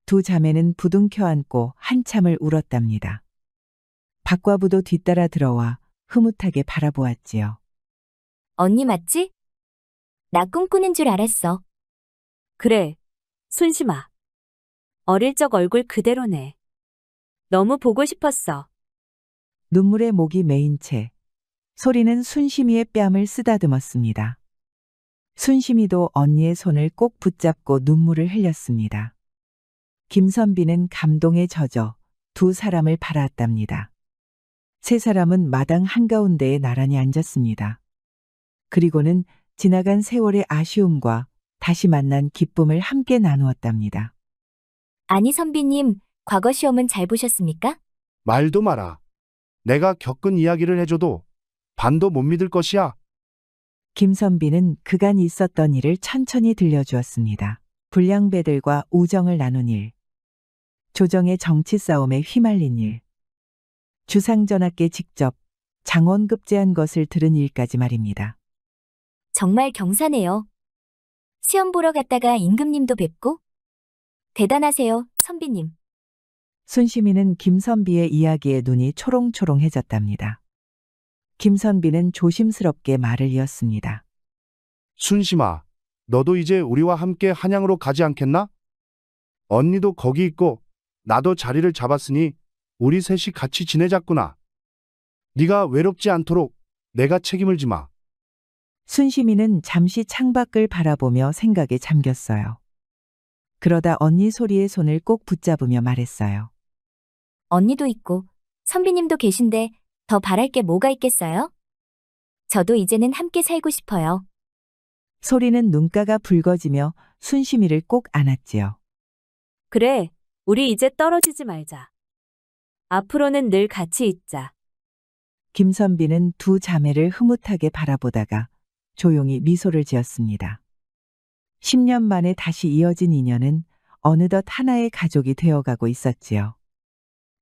두 자매는 부둥켜 안고 한참을 울었답니다. 박과부도 뒤따라 들어와 흐뭇하게 바라보았지요. 언니 맞지? 나 꿈꾸는 줄 알았어. 그래, 순심아. 어릴 적 얼굴 그대로네. 너무 보고 싶었어. 눈물에 목이 메인 채 소리는 순심이의 뺨을 쓰다듬었습니다. 순심이도 언니의 손을 꼭 붙잡고 눈물을 흘렸습니다. 김선비는 감동에 젖어 두 사람을 바라았답니다. 세 사람은 마당 한가운데에 나란히 앉았습니다. 그리고는 지나간 세월의 아쉬움과 다시 만난 기쁨을 함께 나누었답니다. 아니 선비님, 과거 시험은 잘 보셨습니까? 말도 마라. 내가 겪은 이야기를 해줘도 반도 못 믿을 것이야. 김선비는 그간 있었던 일을 천천히 들려주었습니다. 불량배들과 우정을 나눈 일, 조정의 정치 싸움에 휘말린 일, 주상전하께 직접 장원급제한 것을 들은 일까지 말입니다. 정말 경사네요. 시험 보러 갔다가 임금님도 뵙고? 대단하세요, 선비님. 순시민은 김선비의 이야기에 눈이 초롱초롱해졌답니다. 김선비는 조심스럽게 말을 이었습니다. 순심아, 너도 이제 우리와 함께 한양으로 가지 않겠나? 언니도 거기 있고 나도 자리를 잡았으니 우리 셋이 같이 지내자꾸나. 네가 외롭지 않도록 내가 책임을 지마. 순시민은 잠시 창밖을 바라보며 생각에 잠겼어요. 그러다 언니 소리의 손을 꼭 붙잡으며 말했어요. 언니도 있고 선비님도 계신데 더 바랄 게 뭐가 있겠어요? 저도 이제는 함께 살고 싶어요. 소리는 눈가가 붉어지며 순시미를 꼭 안았지요. 그래, 우리 이제 떨어지지 말자. 앞으로는 늘 같이 있자. 김선비는 두 자매를 흐뭇하게 바라보다가 조용히 미소를 지었습니다. 10년 만에 다시 이어진 인연은 어느덧 하나의 가족이 되어가고 있었지요.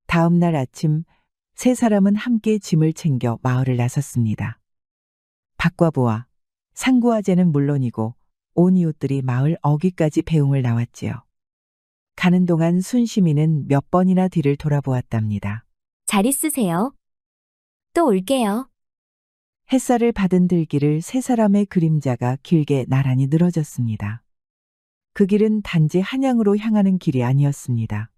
다음 날 아침 세 사람은 함께 짐을 챙겨 마을을 나섰습니다. 박과부와 상구아제는 물론이고 온 이웃들이 마을 어귀까지 배웅을 나왔지요. 가는 동안 순시민은 몇 번이나 뒤를 돌아보았답니다. 잘 있으세요. 또 올게요. 햇살을 받은 들길을 세 사람의 그림자가 길게 나란히 늘어졌습니다. 그 길은 단지 한양으로 향하는 길이 아니었습니다.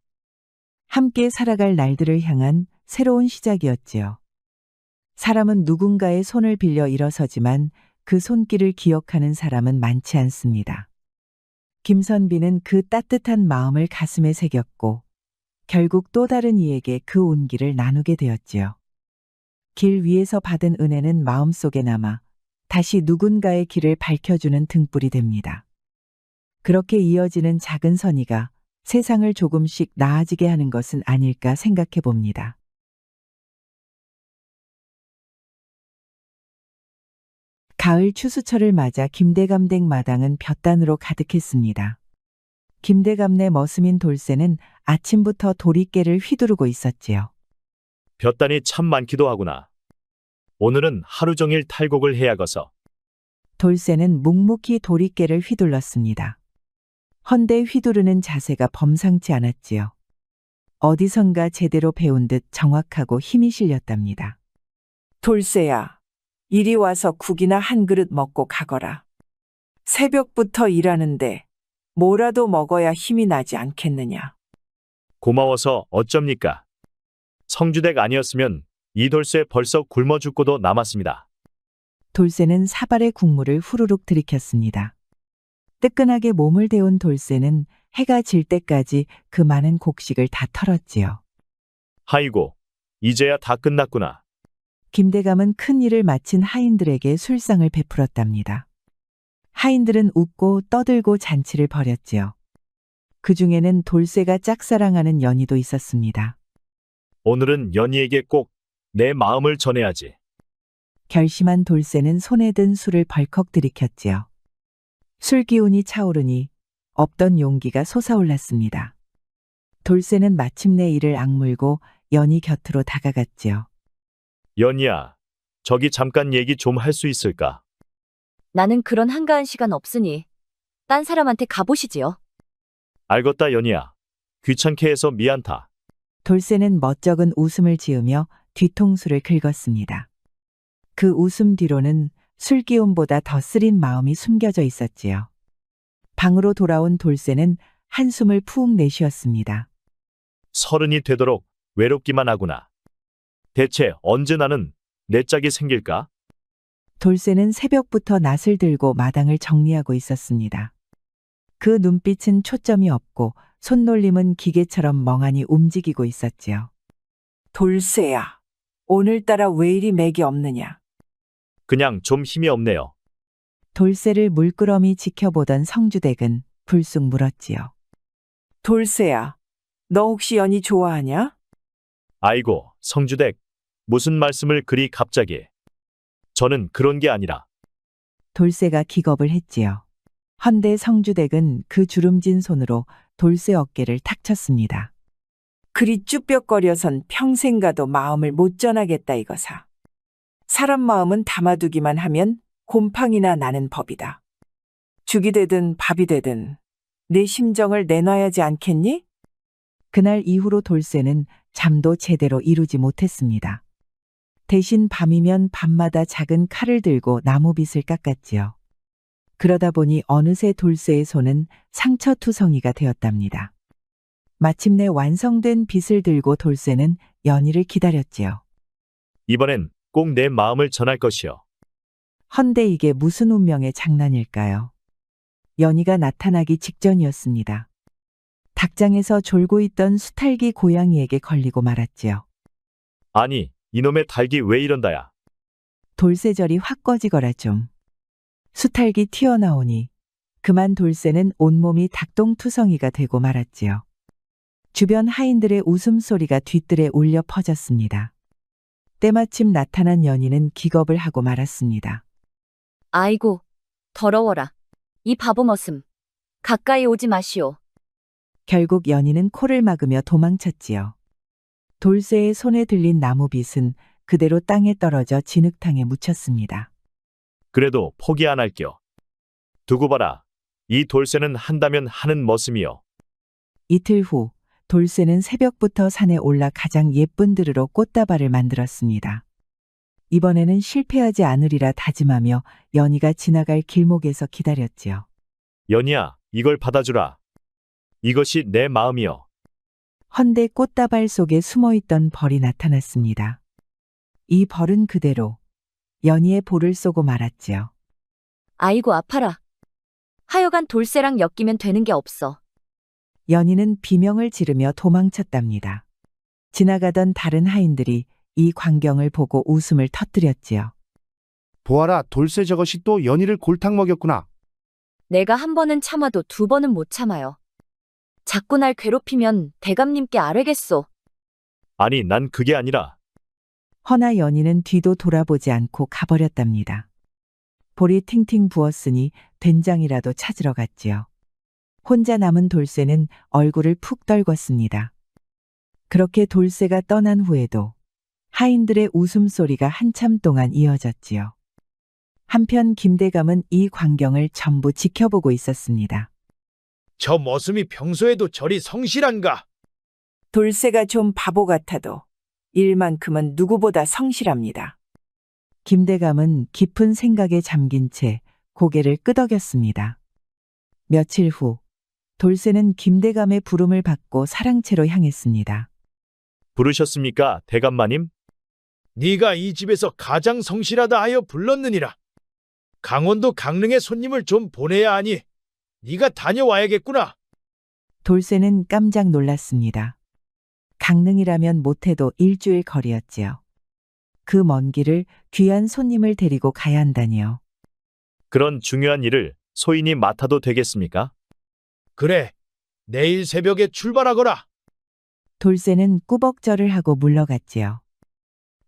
함께 살아갈 날들을 향한 새로운 시작이었지요. 사람은 누군가의 손을 빌려 일어서지만 그 손길을 기억하는 사람은 많지 않습니다. 김선비는 그 따뜻한 마음을 가슴에 새겼고 결국 또 다른 이에게 그 온기를 나누게 되었지요. 길 위에서 받은 은혜는 마음속에 남아 다시 누군가의 길을 밝혀주는 등불이 됩니다. 그렇게 이어지는 작은 선의가 세상을 조금씩 나아지게 하는 것은 아닐까 생각해 봅니다. 가을 추수철을 맞아 김대감댁 마당은 볕단으로 가득했습니다. 김대감네 머슴인 돌쇠는 아침부터 도리깨를 휘두르고 있었지요. 볕단이 참 많기도 하구나. 오늘은 하루 종일 탈곡을 해야거서. 돌쇠는 묵묵히 도리깨를 휘둘렀습니다. 헌데 휘두르는 자세가 범상치 않았지요. 어디선가 제대로 배운 듯 정확하고 힘이 실렸답니다. 돌쇠야, 이리 와서 국이나 한 그릇 먹고 가거라. 새벽부터 일하는데 뭐라도 먹어야 힘이 나지 않겠느냐. 고마워서 어쩝니까? 성주댁 아니었으면 이 돌쇠 벌써 굶어 죽고도 남았습니다. 돌쇠는 사발의 국물을 후루룩 들이켰습니다. 뜨끈하게 몸을 데운 돌쇠는 해가 질 때까지 그 많은 곡식을 다 털었지요. 하이고, 이제야 다 끝났구나. 김대감은 큰 일을 마친 하인들에게 술상을 베풀었답니다. 하인들은 웃고 떠들고 잔치를 벌였지요. 그 중에는 돌쇠가 짝사랑하는 연희도 있었습니다. 오늘은 연희에게 꼭 내 마음을 전해야지. 결심한 돌쇠는 손에 든 술을 벌컥 들이켰지요. 술 기운이 차오르니 없던 용기가 솟아올랐습니다. 돌쇠는 마침내 이를 악물고 연희 곁으로 다가갔지요. 연희야, 저기 잠깐 얘기 좀 할 수 있을까? 나는 그런 한가한 시간 없으니 딴 사람한테 가보시지요. 알겠다, 연희야. 귀찮게 해서 미안타. 돌쇠는 멋쩍은 웃음을 지으며 뒤통수를 긁었습니다. 그 웃음 뒤로는 술기운보다 더 쓰린 마음이 숨겨져 있었지요. 방으로 돌아온 돌쇠는 한숨을 푹 내쉬었습니다. 서른이 되도록 외롭기만 하구나. 대체 언제 나는 내 짝이 생길까? 돌쇠는 새벽부터 낫을 들고 마당을 정리하고 있었습니다. 그 눈빛은 초점이 없고 손놀림은 기계처럼 멍하니 움직이고 있었지요. 돌쇠야, 오늘따라 왜 이리 맥이 없느냐. 그냥 좀 힘이 없네요. 돌쇠를 물끄러미 지켜보던 성주댁은 불쑥 물었지요. 돌쇠야, 너 혹시 연희 좋아하냐? 아이고, 성주댁. 무슨 말씀을 그리 갑자기. 저는 그런 게 아니라 돌쇠가 기겁을 했지요. 헌데 성주댁은 그 주름진 손으로 돌쇠 어깨를 탁 쳤습니다. 그리 쭈뼛거려선 평생 가도 마음을 못 전하겠다 이거사. 사람 마음은 담아두기만 하면 곰팡이나 나는 법이다. 죽이 되든 밥이 되든 내 심정을 내놔야지 않겠니? 그날 이후로 돌쇠는 잠도 제대로 이루지 못했습니다. 대신 밤이면 밤마다 작은 칼을 들고 나무빗을 깎았지요. 그러다 보니 어느새 돌쇠의 손은 상처투성이가 되었답니다. 마침내 완성된 빗을 들고 돌쇠는 연희를 기다렸지요. 이번엔 꼭 내 마음을 전할 것이요. 헌데 이게 무슨 운명의 장난일까요? 연희가 나타나기 직전이었습니다. 닭장에서 졸고 있던 수탈기 고양이에게 걸리고 말았지요. 아니, 이놈의 닭이 왜 이런다야. 돌쇠절이 확 꺼지거라 좀. 수탈기 튀어나오니 그만 돌쇠는 온몸이 닭똥투성이가 되고 말았지요. 주변 하인들의 웃음소리가 뒤뜰에 울려 퍼졌습니다. 때마침 나타난 연희는 기겁을 하고 말았습니다. 아이고, 더러워라. 이 바보 머슴. 가까이 오지 마시오. 결국 연희는 코를 막으며 도망쳤지요. 돌쇠의 손에 들린 나무빗은 그대로 땅에 떨어져 진흙탕에 묻혔습니다. 그래도 포기 안 할게요. 두고 봐라. 이 돌쇠는 한다면 하는 머슴이요. 이틀 후 돌쇠는 새벽부터 산에 올라 가장 예쁜 들으로 꽃다발을 만들었습니다. 이번에는 실패하지 않으리라 다짐하며 연희가 지나갈 길목에서 기다렸지요. 연희야, 이걸 받아주라. 이것이 내 마음이요. 헌데 꽃다발 속에 숨어있던 벌이 나타났습니다. 이 벌은 그대로 연희의 볼을 쏘고 말았지요. 아이고, 아파라. 하여간 돌쇠랑 엮이면 되는 게 없어. 연희는 비명을 지르며 도망쳤답니다. 지나가던 다른 하인들이 이 광경을 보고 웃음을 터뜨렸지요. 보아라, 돌쇠 저것이 또 연희를 골탕 먹였구나. 내가 한 번은 참아도 두 번은 못 참아요. 자꾸 날 괴롭히면 대감님께 아뢰겠소. 아니, 난 그게 아니라. 허나 연희는 뒤도 돌아보지 않고 가버렸답니다. 볼이 팅팅 부었으니 된장이라도 찾으러 갔지요. 혼자 남은 돌쇠는 얼굴을 푹 떨궜습니다. 그렇게 돌쇠가 떠난 후에도 하인들의 웃음소리가 한참 동안 이어졌지요. 한편 김대감은 이 광경을 전부 지켜보고 있었습니다. 저 머슴이 평소에도 저리 성실한가? 돌쇠가 좀 바보 같아도 일만큼은 누구보다 성실합니다. 김대감은 깊은 생각에 잠긴 채 고개를 끄덕였습니다. 며칠 후 돌쇠는 김대감의 부름을 받고 사랑채로 향했습니다. 부르셨습니까, 대감마님? 네가 이 집에서 가장 성실하다 하여 불렀느니라. 강원도 강릉에 손님을 좀 보내야 하니 네가 다녀와야겠구나. 돌쇠는 깜짝 놀랐습니다. 강릉이라면 못해도 일주일 거리였지요. 그 먼 길을 귀한 손님을 데리고 가야 한다니요. 그런 중요한 일을 소인이 맡아도 되겠습니까? 그래, 내일 새벽에 출발하거라. 돌쇠는 꾸벅절을 하고 물러갔지요.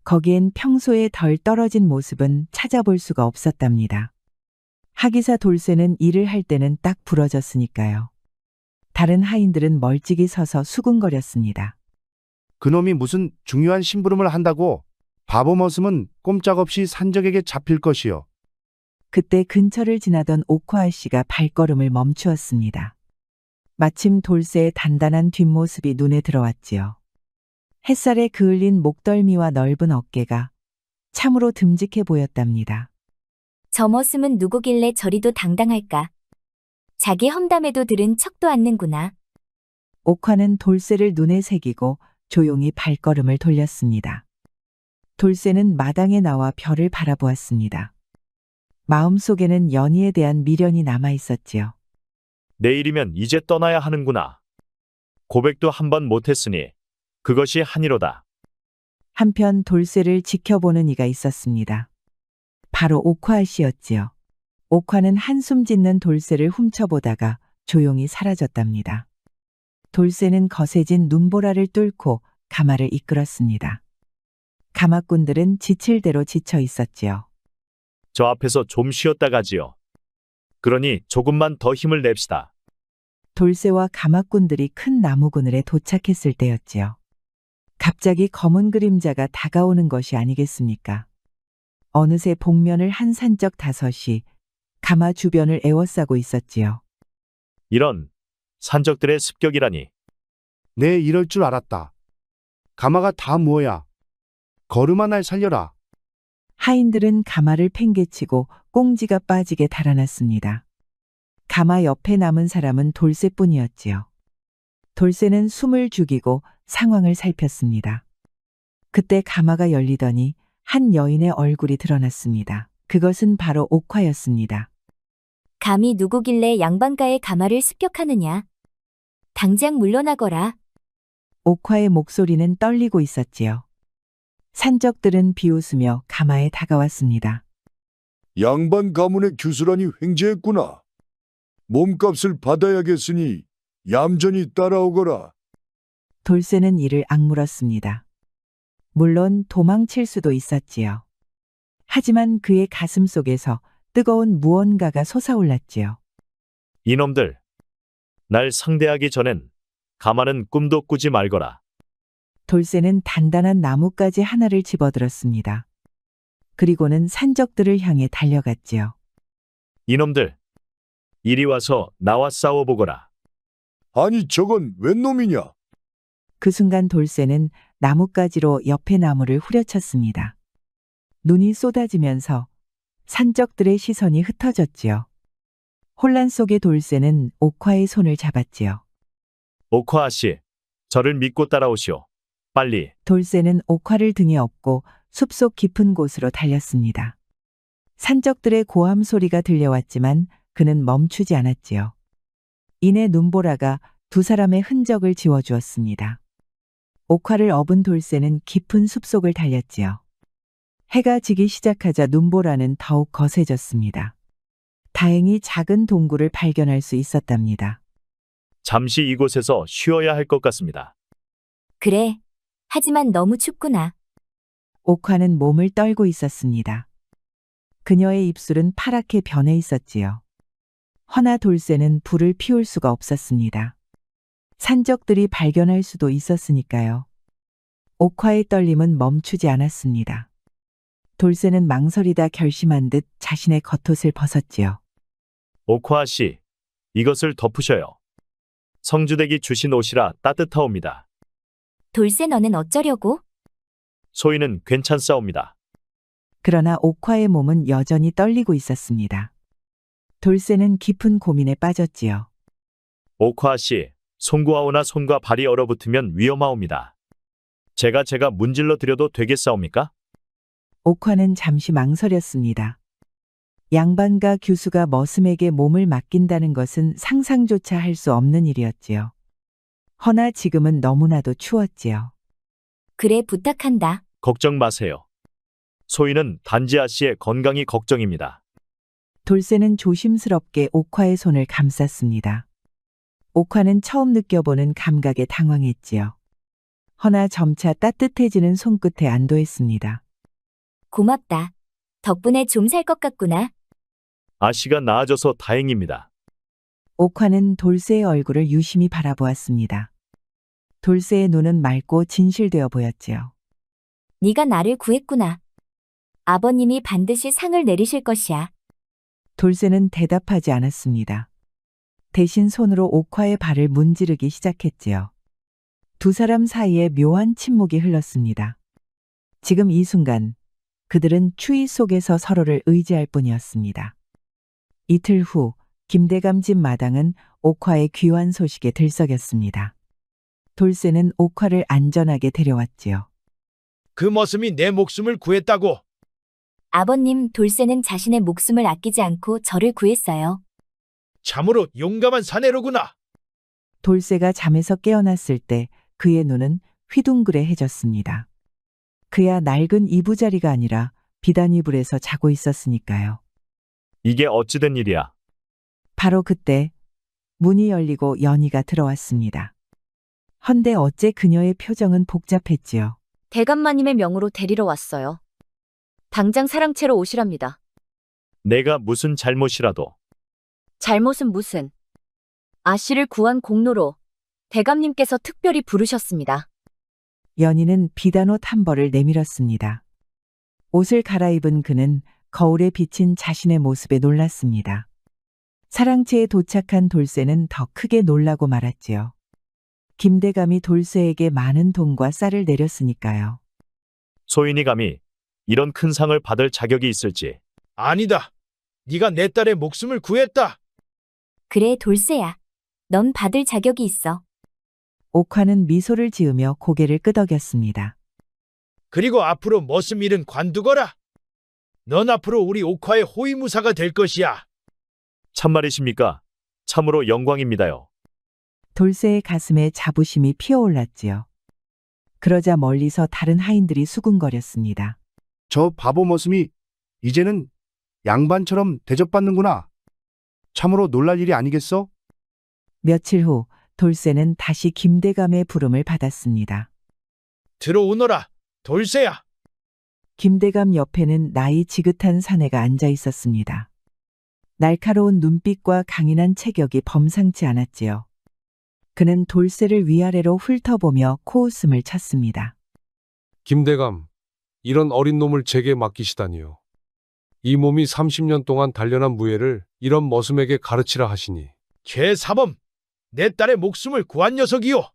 거기엔 평소에 덜 떨어진 모습은 찾아볼 수가 없었답니다. 하기사 돌쇠는 일을 할 때는 딱 부러졌으니까요. 다른 하인들은 멀찍이 서서 수군거렸습니다. 그놈이 무슨 중요한 심부름을 한다고? 바보 머슴은 꼼짝없이 산적에게 잡힐 것이요. 그때 근처를 지나던 옥화아 씨가 발걸음을 멈추었습니다. 마침 돌쇠의 단단한 뒷모습이 눈에 들어왔지요. 햇살에 그을린 목덜미와 넓은 어깨가 참으로 듬직해 보였답니다. 저 머슴은 누구길래 저리도 당당할까? 자기 험담에도 들은 척도 않는구나. 옥화는 돌쇠를 눈에 새기고 조용히 발걸음을 돌렸습니다. 돌쇠는 마당에 나와 별을 바라보았습니다. 마음속에는 연희에 대한 미련이 남아 있었지요. 내일이면 이제 떠나야 하는구나. 고백도 한 번 못했으니 그것이 한이로다. 한편 돌쇠를 지켜보는 이가 있었습니다. 바로 옥화 씨였지요. 옥화는 한숨 짓는 돌쇠를 훔쳐보다가 조용히 사라졌답니다. 돌쇠는 거세진 눈보라를 뚫고 가마를 이끌었습니다. 가마꾼들은 지칠 대로 지쳐 있었지요. 저 앞에서 좀 쉬었다 가지요. 그러니 조금만 더 힘을 냅시다. 돌쇠와 가마꾼들이 큰 나무 그늘에 도착했을 때였지요. 갑자기 검은 그림자가 다가오는 것이 아니겠습니까? 어느새 복면을 한 산적 5이 가마 주변을 에워싸고 있었지요. 이런 산적들의 습격이라니. 내 이럴 줄 알았다. 가마가 다 뭐야? 걸음아 날 살려라. 하인들은 가마를 팽개치고 꽁지가 빠지게 달아났습니다. 가마 옆에 남은 사람은 돌쇠뿐이었지요. 돌쇠는 숨을 죽이고 상황을 살폈습니다. 그때 가마가 열리더니 한 여인의 얼굴이 드러났습니다. 그것은 바로 옥화였습니다. 감히 누구길래 양반가의 가마를 습격하느냐. 당장 물러나거라. 옥화의 목소리는 떨리고 있었지요. 산적들은 비웃으며 가마에 다가왔습니다. 양반 가문의 규수라니 횡재했구나. 몸값을 받아야겠으니 얌전히 따라오거라. 돌쇠는 이를 악물었습니다. 물론 도망칠 수도 있었지요. 하지만 그의 가슴 속에서 뜨거운 무언가가 솟아올랐지요. 이놈들. 날 상대하기 전엔 가마는 꿈도 꾸지 말거라. 돌쇠는 단단한 나뭇가지 하나를 집어들었습니다. 그리고는 산적들을 향해 달려갔지요. 이놈들. 이리 와서 나와 싸워보거라. 아니 저건 웬 놈이냐? 그 순간 돌쇠는 나뭇가지로 옆의 나무를 후려쳤습니다. 눈이 쏟아지면서 산적들의 시선이 흩어졌지요. 혼란 속의 돌쇠는 옥화의 손을 잡았지요. 옥화 아씨, 저를 믿고 따라오시오. 빨리. 돌쇠는 옥화를 등에 업고 숲속 깊은 곳으로 달렸습니다. 산적들의 고함 소리가 들려왔지만 그는 멈추지 않았지요. 이내 눈보라가 두 사람의 흔적을 지워주었습니다. 옥화를 업은 돌쇠는 깊은 숲속을 달렸지요. 해가 지기 시작하자 눈보라는 더욱 거세졌습니다. 다행히 작은 동굴을 발견할 수 있었답니다. 잠시 이곳에서 쉬어야 할 것 같습니다. 그래. 하지만 너무 춥구나. 옥화는 몸을 떨고 있었습니다. 그녀의 입술은 파랗게 변해 있었지요. 허나 돌쇠는 불을 피울 수가 없었습니다. 산적들이 발견할 수도 있었으니까요. 옥화의 떨림은 멈추지 않았습니다. 돌쇠는 망설이다 결심한 듯 자신의 겉옷을 벗었지요. 옥화 아씨, 이것을 덮으셔요. 성주댁이 주신 옷이라 따뜻하옵니다. 돌쇠 너는 어쩌려고? 소희는 괜찮사옵니다. 그러나 옥화의 몸은 여전히 떨리고 있었습니다. 돌쇠는 깊은 고민에 빠졌지요. 옥화 아씨, 송구하오나 손과 발이 얼어붙으면 위험하옵니다. 제가 문질러 드려도 되겠사옵니까? 옥화는 잠시 망설였습니다. 양반가 규수가 머슴에게 몸을 맡긴다는 것은 상상조차 할 수 없는 일이었지요. 허나 지금은 너무나도 추웠지요. 그래 부탁한다. 걱정 마세요. 소희는 단지 아씨의 건강이 걱정입니다. 돌쇠는 조심스럽게 옥화의 손을 감쌌습니다. 옥화는 처음 느껴보는 감각에 당황했지요. 허나 점차 따뜻해지는 손끝에 안도했습니다. 고맙다. 덕분에 좀 살 것 같구나. 아씨가 나아져서 다행입니다. 옥화는 돌쇠의 얼굴을 유심히 바라보았습니다. 돌쇠의 눈은 맑고 진실되어 보였지요. 네가 나를 구했구나. 아버님이 반드시 상을 내리실 것이야. 돌쇠는 대답하지 않았습니다. 대신 손으로 옥화의 발을 문지르기 시작했지요. 두 사람 사이에 묘한 침묵이 흘렀습니다. 지금 이 순간 그들은 추위 속에서 서로를 의지할 뿐이었습니다. 이틀 후 김대감 집 마당은 옥화의 귀환 소식에 들썩였습니다. 돌쇠는 옥화를 안전하게 데려왔지요. 그 머슴이 내 목숨을 구했다고. 아버님, 돌쇠는 자신의 목숨을 아끼지 않고 저를 구했어요. 참으로 용감한 사내로구나. 돌쇠가 잠에서 깨어났을 때 그의 눈은 휘둥그레해졌습니다. 그야 낡은 이부자리가 아니라 비단 이불에서 자고 있었으니까요. 이게 어찌된 일이야? 바로 그때 문이 열리고 연희가 들어왔습니다. 헌데 어째 그녀의 표정은 복잡했지요. 대감마님의 명으로 데리러 왔어요. 당장 사랑채로 오시랍니다. 내가 무슨 잘못이라도 잘못은 무슨? 아씨를 구한 공로로 대감님께서 특별히 부르셨습니다. 연희는 비단옷 한 벌을 내밀었습니다. 옷을 갈아입은 그는 거울에 비친 자신의 모습에 놀랐습니다. 사랑채에 도착한 돌쇠는 더 크게 놀라고 말았지요. 김대감이 돌쇠에게 많은 돈과 쌀을 내렸으니까요. 소인이 감히 이런 큰 상을 받을 자격이 있을지. 아니다. 네가 내 딸의 목숨을 구했다. 그래, 돌쇠야. 넌 받을 자격이 있어. 옥화는 미소를 지으며 고개를 끄덕였습니다. 그리고 앞으로 머슴 일은 관두거라. 넌 앞으로 우리 옥화의 호위무사가 될 것이야. 참말이십니까? 참으로 영광입니다요. 돌쇠의 가슴에 자부심이 피어올랐지요. 그러자 멀리서 다른 하인들이 수군거렸습니다. 저 바보 머슴이 이제는 양반처럼 대접받는구나. 참으로 놀랄 일이 아니겠어? 며칠 후 돌쇠는 다시 김대감의 부름을 받았습니다. 들어오너라, 돌쇠야. 김대감 옆에는 나이 지긋한 사내가 앉아 있었습니다. 날카로운 눈빛과 강인한 체격이 범상치 않았지요. 그는 돌쇠를 위아래로 훑어보며 코웃음을 쳤습니다. 김대감, 이런 어린 놈을 제게 맡기시다니요. 이 몸이 30년 동안 단련한 무예를 이런 머슴에게 가르치라 하시니. 최사범, 내 딸의 목숨을 구한 녀석이요.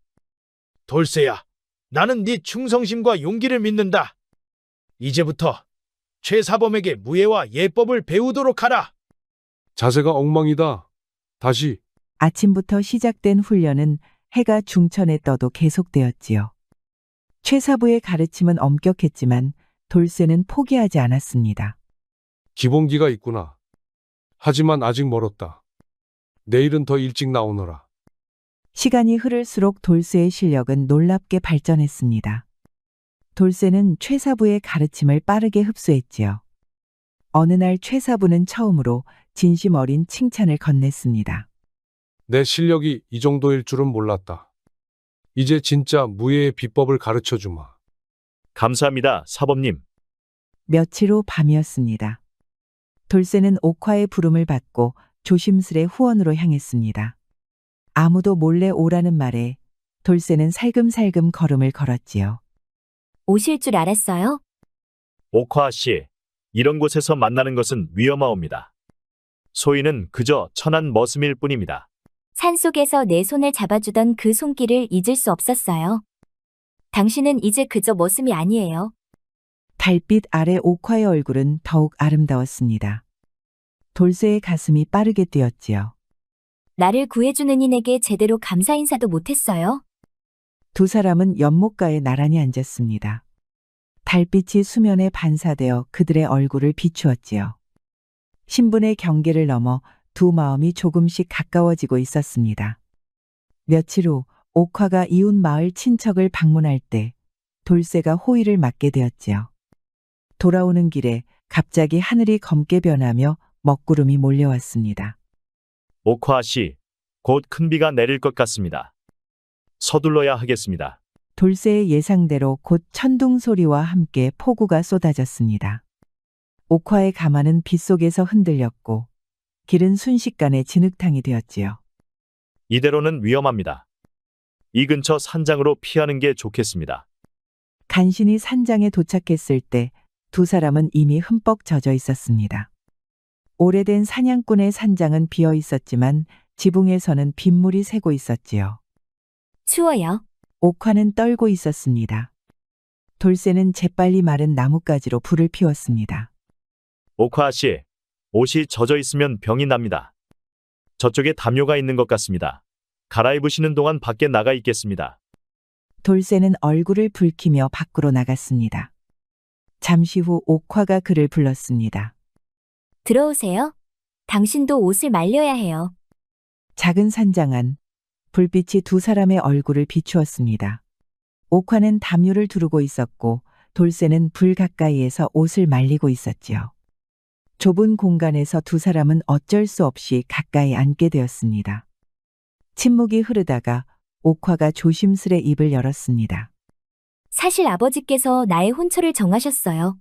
돌쇠야, 나는 네 충성심과 용기를 믿는다. 이제부터 최사범에게 무예와 예법을 배우도록 하라. 자세가 엉망이다. 다시. 아침부터 시작된 훈련은 해가 중천에 떠도 계속되었지요. 최사부의 가르침은 엄격했지만 돌쇠는 포기하지 않았습니다. 기본기가 있구나. 하지만 아직 멀었다. 내일은 더 일찍 나오너라. 시간이 흐를수록 돌쇠의 실력은 놀랍게 발전했습니다. 돌쇠는 최사부의 가르침을 빠르게 흡수했지요. 어느 날 최사부는 처음으로 진심 어린 칭찬을 건넸습니다. 내 실력이 이 정도일 줄은 몰랐다. 이제 진짜 무예의 비법을 가르쳐 주마. 감사합니다, 사범님. 며칠 후 밤이었습니다. 돌쇠는 옥화의 부름을 받고 조심스레 후원으로 향했습니다. 아무도 몰래 오라는 말에 돌쇠는 살금살금 걸음을 걸었지요. 오실 줄 알았어요? 옥화 씨, 이런 곳에서 만나는 것은 위험하옵니다. 소인은 그저 천한 머슴일 뿐입니다. 산속에서 내 손을 잡아주던 그 손길을 잊을 수 없었어요. 당신은 이제 그저 머슴이 아니에요. 달빛 아래 옥화의 얼굴은 더욱 아름다웠습니다. 돌쇠의 가슴이 빠르게 뛰었지요. 나를 구해주는 이에게 제대로 감사 인사도 못했어요. 두 사람은 연못가에 나란히 앉았습니다. 달빛이 수면에 반사되어 그들의 얼굴을 비추었지요. 신분의 경계를 넘어 두 마음이 조금씩 가까워지고 있었습니다. 며칠 후 옥화가 이웃 마을 친척을 방문할 때 돌쇠가 호의를 맡게 되었지요. 돌아오는 길에 갑자기 하늘이 검게 변하며 먹구름이 몰려왔습니다. 옥화 씨, 곧 큰 비가 내릴 것 같습니다. 서둘러야 하겠습니다. 돌쇠의 예상대로 곧 천둥 소리와 함께 폭우가 쏟아졌습니다. 옥화의 가마는 빗속에서 흔들렸고 길은 순식간에 진흙탕이 되었지요. 이대로는 위험합니다. 이 근처 산장으로 피하는 게 좋겠습니다. 간신히 산장에 도착했을 때 두 사람은 이미 흠뻑 젖어 있었습니다. 오래된 사냥꾼의 산장은 비어 있었지만 지붕에서는 빗물이 새고 있었지요. 추워요. 옥화는 떨고 있었습니다. 돌쇠는 재빨리 마른 나뭇가지로 불을 피웠습니다. 옥화 씨, 옷이 젖어 있으면 병이 납니다. 저쪽에 담요가 있는 것 같습니다. 갈아입으시는 동안 밖에 나가 있겠습니다. 돌쇠는 얼굴을 붉히며 밖으로 나갔습니다. 잠시 후 옥화가 그를 불렀습니다. 들어오세요. 당신도 옷을 말려야 해요. 작은 산장 안 불빛이 두 사람의 얼굴을 비추었습니다. 옥화는 담요를 두르고 있었고 돌쇠는 불 가까이에서 옷을 말리고 있었지요. 좁은 공간에서 두 사람은 어쩔 수 없이 가까이 앉게 되었습니다. 침묵이 흐르다가 옥화가 조심스레 입을 열었습니다. 사실 아버지께서 나의 혼처를 정하셨어요.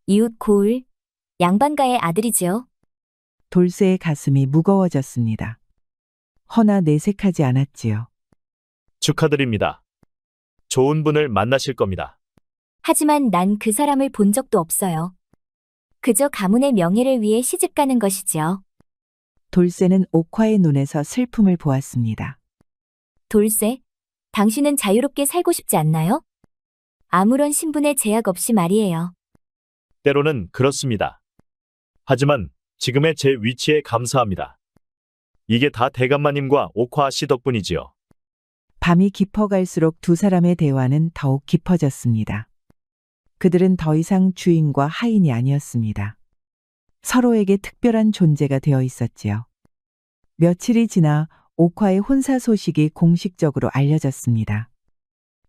이웃 고을, 양반가의 아들이지요. 돌쇠의 가슴이 무거워졌습니다. 허나 내색하지 않았지요. 축하드립니다. 좋은 분을 만나실 겁니다. 하지만 난 그 사람을 본 적도 없어요. 그저 가문의 명예를 위해 시집 가는 것이지요. 돌쇠는 옥화의 눈에서 슬픔을 보았습니다. 돌쇠, 당신은 자유롭게 살고 싶지 않나요? 아무런 신분의 제약 없이 말이에요. 때로는 그렇습니다. 하지만 지금의 제 위치에 감사합니다. 이게 다 대감마님과 옥화 씨 덕분이지요. 밤이 깊어갈수록 두 사람의 대화는 더욱 깊어졌습니다. 그들은 더 이상 주인과 하인이 아니었습니다. 서로에게 특별한 존재가 되어 있었지요. 며칠이 지나 옥화의 혼사 소식이 공식적으로 알려졌습니다.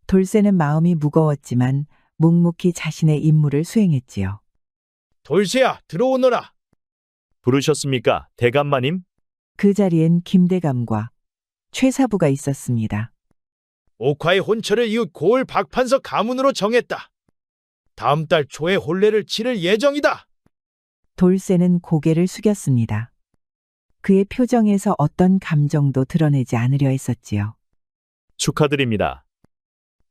돌쇠는 마음이 무거웠지만 묵묵히 자신의 임무를 수행했지요. 돌쇠야, 들어오너라. 부르셨습니까, 대감마님? 그 자리엔 김대감과 최사부가 있었습니다. 옥화의 혼처를 이웃 고을 박판서 가문으로 정했다. 다음 달 초에 혼례를 치를 예정이다. 돌쇠는 고개를 숙였습니다. 그의 표정에서 어떤 감정도 드러내지 않으려 했었지요. 축하드립니다.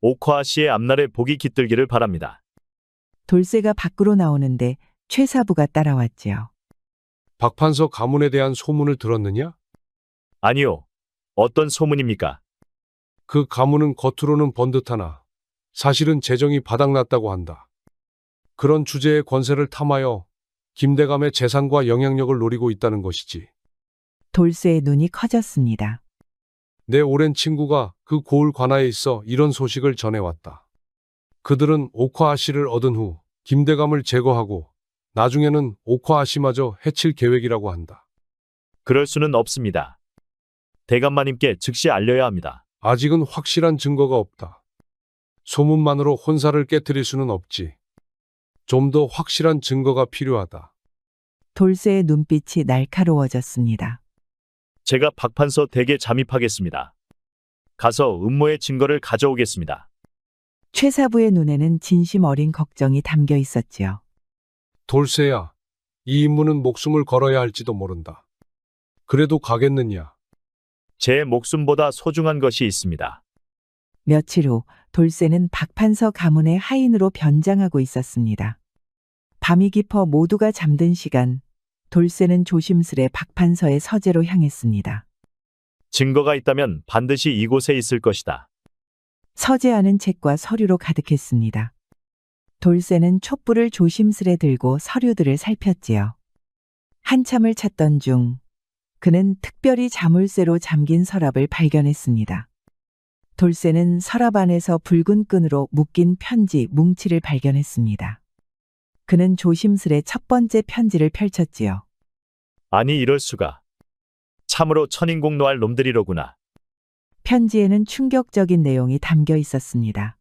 옥화 씨의 앞날에 복이 깃들기를 바랍니다. 돌쇠가 밖으로 나오는데 최사부가 따라왔지요. 박판서 가문에 대한 소문을 들었느냐? 아니요. 어떤 소문입니까? 그 가문은 겉으로는 번듯하나 사실은 재정이 바닥났다고 한다. 그런 주제의 권세를 탐하여 김대감의 재산과 영향력을 노리고 있다는 것이지. 돌쇠의 눈이 커졌습니다. 내 오랜 친구가 그 고을 관하에 있어 이런 소식을 전해왔다. 그들은 옥화 씨를 얻은 후 김대감을 제거하고 나중에는 옥화 씨마저 해칠 계획이라고 한다. 그럴 수는 없습니다. 대감마님께 즉시 알려야 합니다. 아직은 확실한 증거가 없다. 소문만으로 혼사를 깨뜨릴 수는 없지. 좀 더 확실한 증거가 필요하다. 돌쇠의 눈빛이 날카로워졌습니다. 제가 박판서 댁에 잠입하겠습니다. 가서 음모의 증거를 가져오겠습니다. 최사부의 눈에는 진심 어린 걱정이 담겨 있었지요. 돌쇠야, 이 임무는 목숨을 걸어야 할지도 모른다. 그래도 가겠느냐? 제 목숨보다 소중한 것이 있습니다. 며칠 후 돌쇠는 박판서 가문의 하인으로 변장하고 있었습니다. 밤이 깊어 모두가 잠든 시간, 돌쇠는 조심스레 박판서의 서재로 향했습니다. 증거가 있다면 반드시 이곳에 있을 것이다. 서재 안은 책과 서류로 가득했습니다. 돌쇠는 촛불을 조심스레 들고 서류들을 살폈지요. 한참을 찾던 중 그는 특별히 자물쇠로 잠긴 서랍을 발견했습니다. 돌쇠는 서랍 안에서 붉은 끈으로 묶인 편지 뭉치를 발견했습니다. 그는 조심스레 첫 번째 편지를 펼쳤지요. 아니 이럴 수가. 참으로 천인공노할 놈들이로구나. 편지에는 충격적인 내용이 담겨 있었습니다.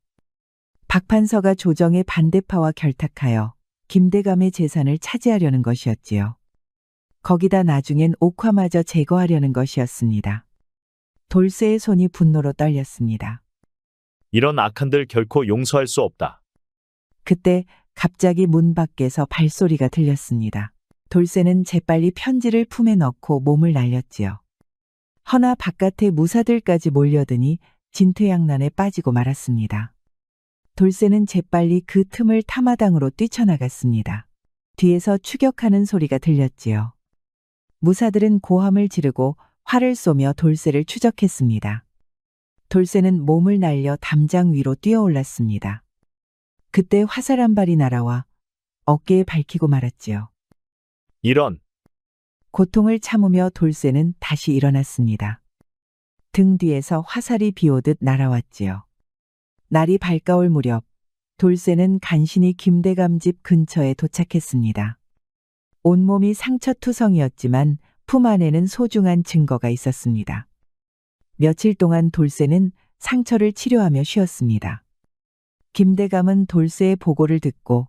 박판서가 조정의 반대파와 결탁하여 김대감의 재산을 차지하려는 것이었지요. 거기다 나중엔 옥화마저 제거하려는 것이었습니다. 돌쇠의 손이 분노로 떨렸습니다. 이런 악한들 결코 용서할 수 없다. 그때 갑자기 문 밖에서 발소리가 들렸습니다. 돌쇠는 재빨리 편지를 품에 넣고 몸을 날렸지요. 허나 바깥에 무사들까지 몰려드니 진퇴양난에 빠지고 말았습니다. 돌쇠는 재빨리 그 틈을 타마당으로 뛰쳐나갔습니다. 뒤에서 추격하는 소리가 들렸지요. 무사들은 고함을 지르고 활을 쏘며 돌쇠를 추적했습니다. 돌쇠는 몸을 날려 담장 위로 뛰어올랐습니다. 그때 화살 한 발이 날아와 어깨에 밝히고 말았지요. 이런. 고통을 참으며 돌쇠는 다시 일어났습니다. 등 뒤에서 화살이 비오듯 날아왔지요. 날이 밝아올 무렵 돌쇠는 간신히 김대감 집 근처에 도착했습니다. 온몸이 상처투성이었지만 품 안에는 소중한 증거가 있었습니다. 며칠 동안 돌쇠는 상처를 치료하며 쉬었습니다. 김대감은 돌쇠의 보고를 듣고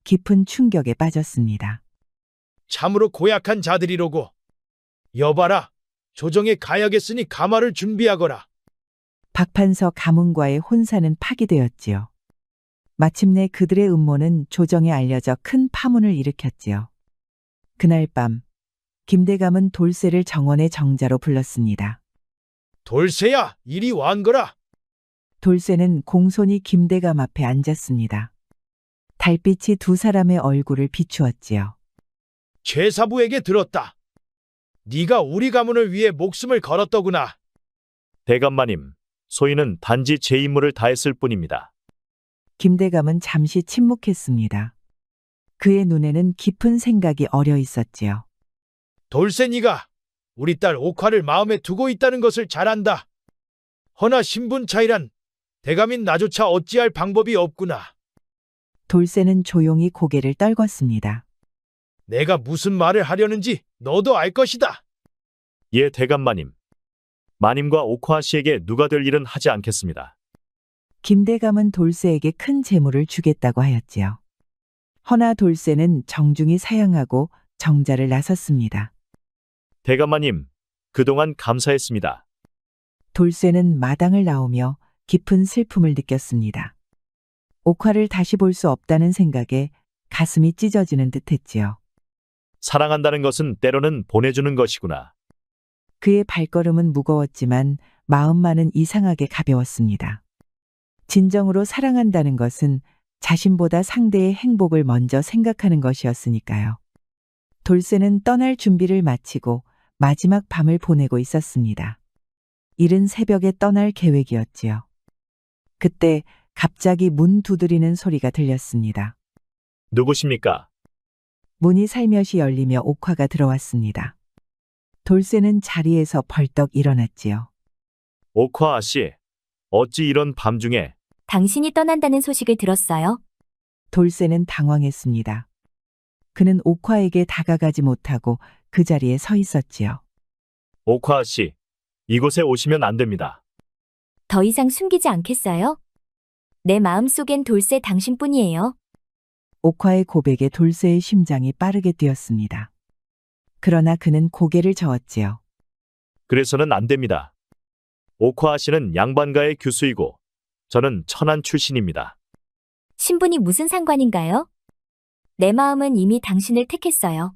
깊은 충격에 빠졌습니다. 참으로 고약한 자들이로고. 여봐라, 조정에 가야겠으니 가마를 준비하거라. 박판서 가문과의 혼사는 파기되었지요. 마침내 그들의 음모는 조정에 알려져 큰 파문을 일으켰지요. 그날 밤 김대감은 돌쇠를 정원의 정자로 불렀습니다. 돌쇠야, 이리 완거라. 돌쇠는 공손히 김대감 앞에 앉았습니다. 달빛이 두 사람의 얼굴을 비추었지요. 최사부에게 들었다. 네가 우리 가문을 위해 목숨을 걸었더구나. 대감마님, 소인은 단지 제 임무를 다했을 뿐입니다. 김대감은 잠시 침묵했습니다. 그의 눈에는 깊은 생각이 어려 있었지요. 돌쇠 네가 우리 딸 옥화를 마음에 두고 있다는 것을 잘 안다. 허나 신분 차이란 대감인 나조차 어찌할 방법이 없구나. 돌쇠는 조용히 고개를 떨궜습니다. 내가 무슨 말을 하려는지 너도 알 것이다. 예, 대감마님. 마님과 옥화 씨에게 누가 될 일은 하지 않겠습니다. 김대감은 돌쇠에게 큰 재물을 주겠다고 하였지요. 허나 돌쇠는 정중히 사양하고 정자를 나섰습니다. 대감마님, 그동안 감사했습니다. 돌쇠는 마당을 나오며 깊은 슬픔을 느꼈습니다. 옥화를 다시 볼 수 없다는 생각에 가슴이 찢어지는 듯했지요. 사랑한다는 것은 때로는 보내주는 것이구나. 그의 발걸음은 무거웠지만 마음만은 이상하게 가벼웠습니다. 진정으로 사랑한다는 것은 자신보다 상대의 행복을 먼저 생각하는 것이었으니까요. 돌쇠는 떠날 준비를 마치고 마지막 밤을 보내고 있었습니다. 이른 새벽에 떠날 계획이었지요. 그때 갑자기 문 두드리는 소리가 들렸습니다. 누구십니까? 문이 살며시 열리며 옥화가 들어왔습니다. 돌쇠는 자리에서 벌떡 일어났지요. 옥화 씨, 어찌 이런 밤중에? 당신이 떠난다는 소식을 들었어요. 돌쇠는 당황했습니다. 그는 옥화에게 다가가지 못하고 그 자리에 서 있었지요. 옥화 씨, 이곳에 오시면 안 됩니다. 더 이상 숨기지 않겠어요? 내 마음속엔 돌쇠 당신뿐이에요. 옥화의 고백에 돌쇠의 심장이 빠르게 뛰었습니다. 그러나 그는 고개를 저었지요. 그래서는 안 됩니다. 옥화 씨는 양반가의 교수이고 저는 천안 출신입니다. 신분이 무슨 상관인가요? 내 마음은 이미 당신을 택했어요.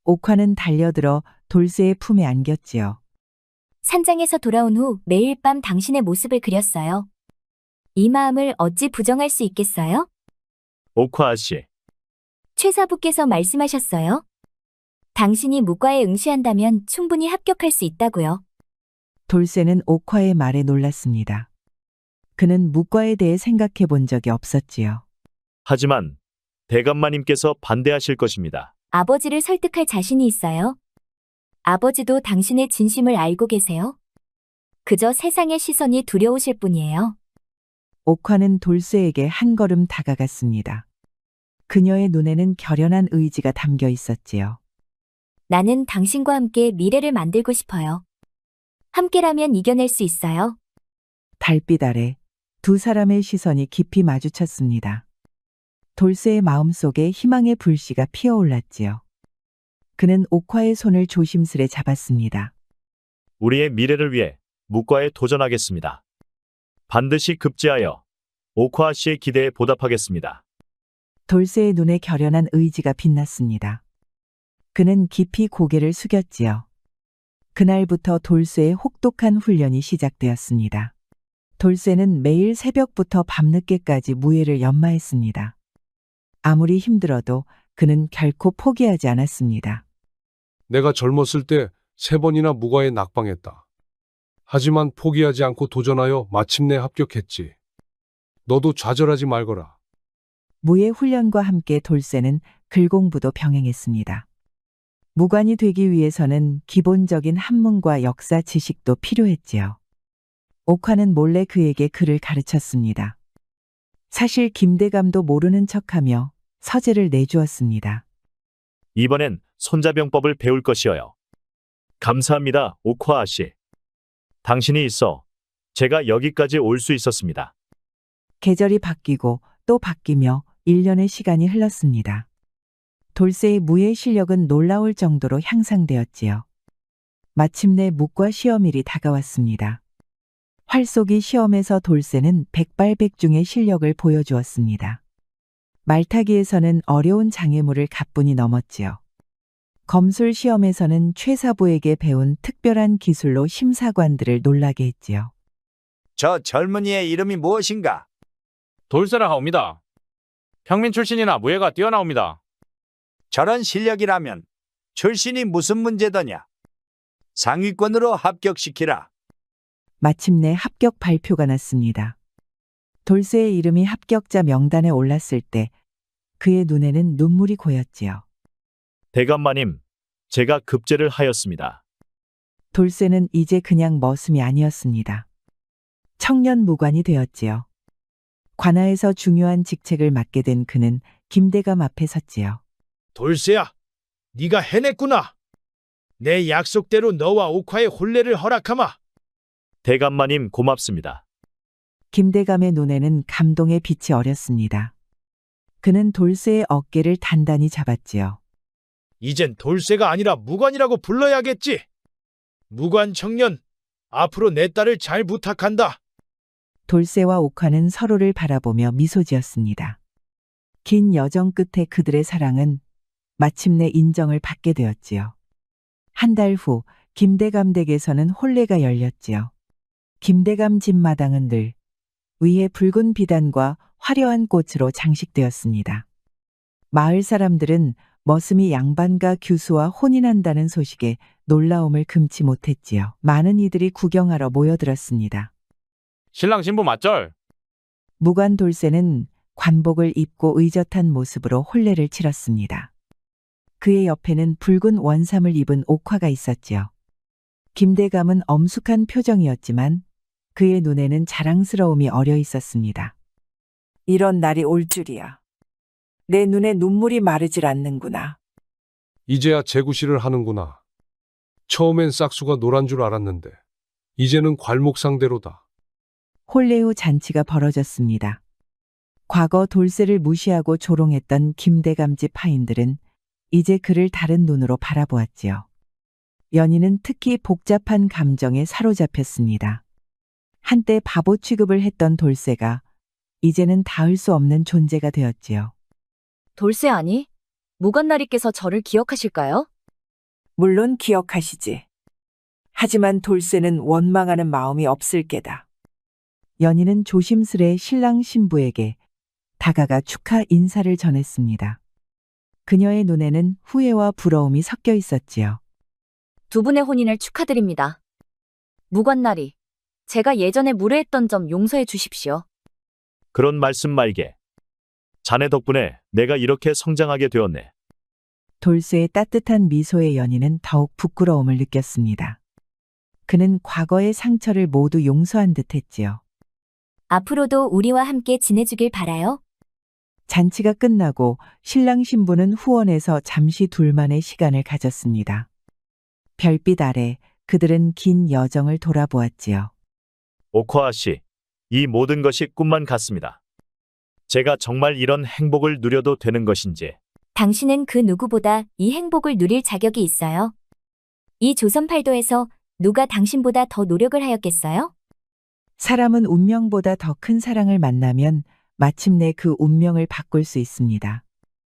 옥화는 달려들어 돌쇠의 품에 안겼지요. 산장에서 돌아온 후 매일 밤 당신의 모습을 그렸어요. 이 마음을 어찌 부정할 수 있겠어요? 옥화 씨, 최사부께서 말씀하셨어요. 당신이 무과에 응시한다면 충분히 합격할 수 있다고요. 돌쇠는 옥화의 말에 놀랐습니다. 그는 무과에 대해 생각해 본 적이 없었지요. 하지만 대감마님께서 반대하실 것입니다. 아버지를 설득할 자신이 있어요. 아버지도 당신의 진심을 알고 계세요. 그저 세상의 시선이 두려우실 뿐이에요. 옥화는 돌쇠에게 한 걸음 다가갔습니다. 그녀의 눈에는 결연한 의지가 담겨 있었지요. 나는 당신과 함께 미래를 만들고 싶어요. 함께라면 이겨낼 수 있어요. 달빛 아래 두 사람의 시선이 깊이 마주쳤습니다. 돌쇠의 마음속에 희망의 불씨가 피어올랐지요. 그는 옥화의 손을 조심스레 잡았습니다. 우리의 미래를 위해 묵과에 도전하겠습니다. 반드시 급제하여 옥화 씨의 기대에 보답하겠습니다. 돌쇠의 눈에 결연한 의지가 빛났습니다. 그는 깊이 고개를 숙였지요. 그날부터 돌쇠의 혹독한 훈련이 시작되었습니다. 돌쇠는 매일 새벽부터 밤늦게까지 무예를 연마했습니다. 아무리 힘들어도 그는 결코 포기하지 않았습니다. 내가 젊었을 때 3번이나 무과에 낙방했다. 하지만 포기하지 않고 도전하여 마침내 합격했지. 너도 좌절하지 말거라. 무예 훈련과 함께 돌쇠는 글공부도 병행했습니다. 무관이 되기 위해서는 기본적인 한문과 역사 지식도 필요했지요. 옥화는 몰래 그에게 글을 가르쳤습니다. 사실 김대감도 모르는 척하며 서재를 내주었습니다. 이번엔 손자병법을 배울 것이어요. 감사합니다, 옥화 씨. 당신이 있어 제가 여기까지 올 수 있었습니다. 계절이 바뀌고 또 바뀌며 1년의 시간이 흘렀습니다. 돌쇠의 무예 실력은 놀라울 정도로 향상되었지요. 마침내 묵과 시험일이 다가왔습니다. 활쏘기 시험에서 돌쇠는 백발백중의 실력을 보여주었습니다. 말타기에서는 어려운 장애물을 가뿐히 넘었지요. 검술 시험에서는 최사부에게 배운 특별한 기술로 심사관들을 놀라게 했지요. 저 젊은이의 이름이 무엇인가? 돌쇠라 하옵니다. 평민 출신이나 무예가 뛰어나옵니다. 저런 실력이라면 출신이 무슨 문제더냐? 상위권으로 합격시키라. 마침내 합격 발표가 났습니다. 돌쇠의 이름이 합격자 명단에 올랐을 때 그의 눈에는 눈물이 고였지요. 대감마님, 제가 급제를 하였습니다. 돌쇠는 이제 그냥 머슴이 아니었습니다. 청년 무관이 되었지요. 관아에서 중요한 직책을 맡게 된 그는 김대감 앞에 섰지요. 돌쇠야, 네가 해냈구나. 내 약속대로 너와 옥화의 혼례를 허락하마. 대감마님 고맙습니다. 김대감의 눈에는 감동의 빛이 어렸습니다. 그는 돌쇠의 어깨를 단단히 잡았지요. 이젠 돌쇠가 아니라 무관이라고 불러야겠지. 무관 청년, 앞으로 내 딸을 잘 부탁한다. 돌쇠와 옥화는 서로를 바라보며 미소 지었습니다. 긴 여정 끝에 그들의 사랑은 마침내 인정을 받게 되었지요. 한 달 후 김대감 댁에서는 혼례가 열렸지요. 김대감 집 마당은 늘 위에 붉은 비단과 화려한 꽃으로 장식되었습니다. 마을 사람들은 머슴이 양반과 규수와 혼인한다는 소식에 놀라움을 금치 못했지요. 많은 이들이 구경하러 모여들었습니다. 신랑 신부 맞절? 무관 돌쇠는 관복을 입고 의젓한 모습으로 혼례를 치렀습니다. 그의 옆에는 붉은 원삼을 입은 옥화가 있었지요. 김대감은 엄숙한 표정이었지만 그의 눈에는 자랑스러움이 어려 있었습니다. 이런 날이 올 줄이야. 내 눈에 눈물이 마르질 않는구나. 이제야 제구실을 하는구나. 처음엔 싹수가 노란 줄 알았는데 이제는 괄목상대로다. 혼례 후 잔치가 벌어졌습니다. 과거 돌쇠를 무시하고 조롱했던 김대감 집 하인들은 이제 그를 다른 눈으로 바라보았지요. 연인은 특히 복잡한 감정에 사로잡혔습니다. 한때 바보 취급을 했던 돌쇠가 이제는 닿을 수 없는 존재가 되었지요. 돌쇠 아니? 무관나리께서 저를 기억하실까요? 물론 기억하시지. 하지만 돌쇠는 원망하는 마음이 없을 게다. 연인은 조심스레 신랑 신부에게 다가가 축하 인사를 전했습니다. 그녀의 눈에는 후회와 부러움이 섞여 있었지요. 두 분의 혼인을 축하드립니다. 무관나리, 제가 예전에 무례했던 점 용서해 주십시오. 그런 말씀 말게. 자네 덕분에 내가 이렇게 성장하게 되었네. 돌쇠의 따뜻한 미소에 연인은 더욱 부끄러움을 느꼈습니다. 그는 과거의 상처를 모두 용서한 듯 했지요. 앞으로도 우리와 함께 지내주길 바라요. 잔치가 끝나고 신랑 신부는 후원에서 잠시 둘만의 시간을 가졌습니다. 별빛 아래 그들은 긴 여정을 돌아보았지요. 옥화 씨, 이 모든 것이 꿈만 같습니다. 제가 정말 이런 행복을 누려도 되는 것인지. 당신은 그 누구보다 이 행복을 누릴 자격이 있어요. 이 조선팔도에서 누가 당신보다 더 노력을 하였겠어요? 사람은 운명보다 더 큰 사랑을 만나면 마침내 그 운명을 바꿀 수 있습니다.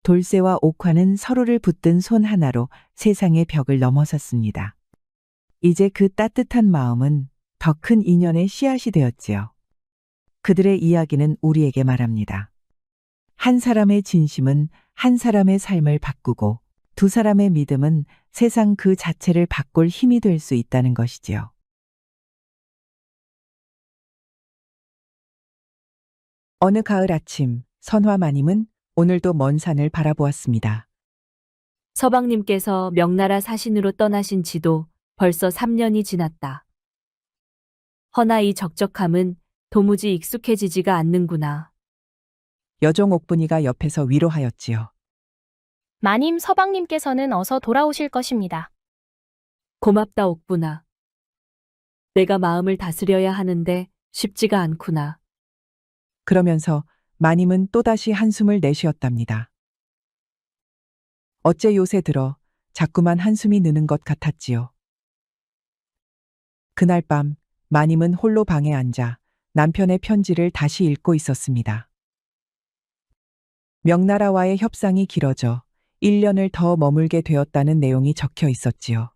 돌쇠와 옥화는 서로를 붙든 손 하나로 세상의 벽을 넘어섰습니다. 이제 그 따뜻한 마음은 더 큰 인연의 씨앗이 되었지요. 그들의 이야기는 우리에게 말합니다. 한 사람의 진심은 한 사람의 삶을 바꾸고 두 사람의 믿음은 세상 그 자체를 바꿀 힘이 될 수 있다는 것이지요. 어느 가을 아침, 선화 마님은 오늘도 먼 산을 바라보았습니다. 서방님께서 명나라 사신으로 떠나신 지도 벌써 3년이 지났다. 허나 이 적적함은 도무지 익숙해지지가 않는구나. 여종 옥분이가 옆에서 위로하였지요. 마님 서방님께서는 어서 돌아오실 것입니다. 고맙다 옥분아. 내가 마음을 다스려야 하는데 쉽지가 않구나. 그러면서 마님은 또다시 한숨을 내쉬었답니다. 어째 요새 들어 자꾸만 한숨이 느는 것 같았지요. 그날 밤 마님은 홀로 방에 앉아 남편의 편지를 다시 읽고 있었습니다. 명나라와의 협상이 길어져 1년을 더 머물게 되었다는 내용이 적혀 있었지요.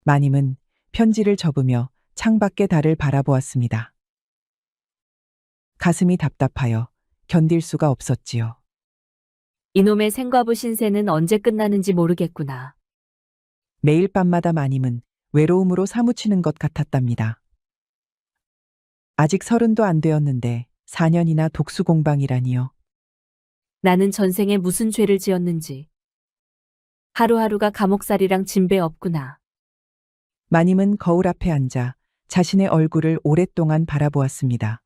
마님은 편지를 접으며 창밖의 달을 바라보았습니다. 가슴이 답답하여 견딜 수가 없었지요. 이놈의 생과부 신세는 언제 끝나는지 모르겠구나. 매일 밤마다 마님은 외로움으로 사무치는 것 같았답니다. 아직 30도 안 되었는데 4년이나 독수공방이라니요. 나는 전생에 무슨 죄를 지었는지. 하루하루가 감옥살이랑 진배 없구나. 마님은 거울 앞에 앉아 자신의 얼굴을 오랫동안 바라보았습니다.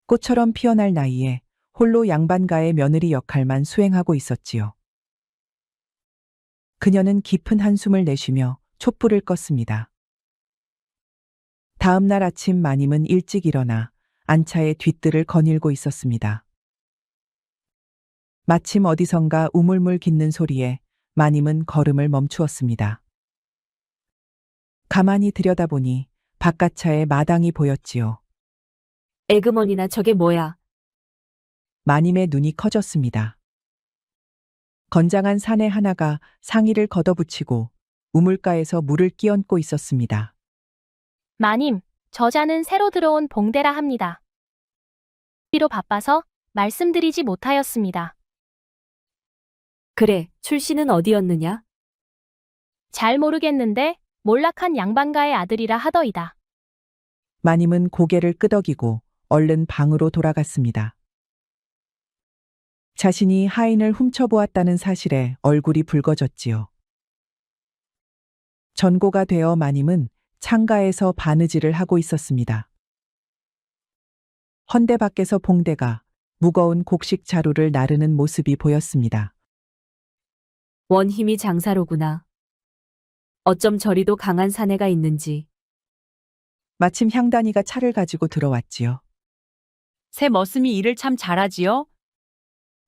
꽃처럼 피어날 나이에 홀로 양반가의 며느리 역할만 수행하고 있었지요. 그녀는 깊은 한숨을 내쉬며 촛불을 껐습니다. 다음 날 아침 마님은 일찍 일어나 안차의 뒷뜰을 거닐고 있었습니다. 마침 어디선가 우물물 깃는 소리에 마님은 걸음을 멈추었습니다. 가만히 들여다보니 바깥차에 마당이 보였지요. 에그머니나 저게 뭐야? 마님의 눈이 커졌습니다. 건장한 사내 하나가 상의를 걷어붙이고 우물가에서 물을 끼얹고 있었습니다. 마님, 저자는 새로 들어온 봉대라 합니다. 비로 바빠서 말씀드리지 못하였습니다. 그래, 출신은 어디였느냐? 잘 모르겠는데 몰락한 양반가의 아들이라 하더이다. 마님은 고개를 끄덕이고 얼른 방으로 돌아갔습니다. 자신이 하인을 훔쳐보았다는 사실에 얼굴이 붉어졌지요. 전고가 되어 마님은 창가에서 바느질을 하고 있었습니다. 헌대 밖에서 봉대가 무거운 곡식 자루를 나르는 모습이 보였습니다. 원힘이 장사로구나. 어쩜 저리도 강한 사내가 있는지. 마침 향단이가 차를 가지고 들어왔지요. 새 머슴이 일을 참 잘하지요.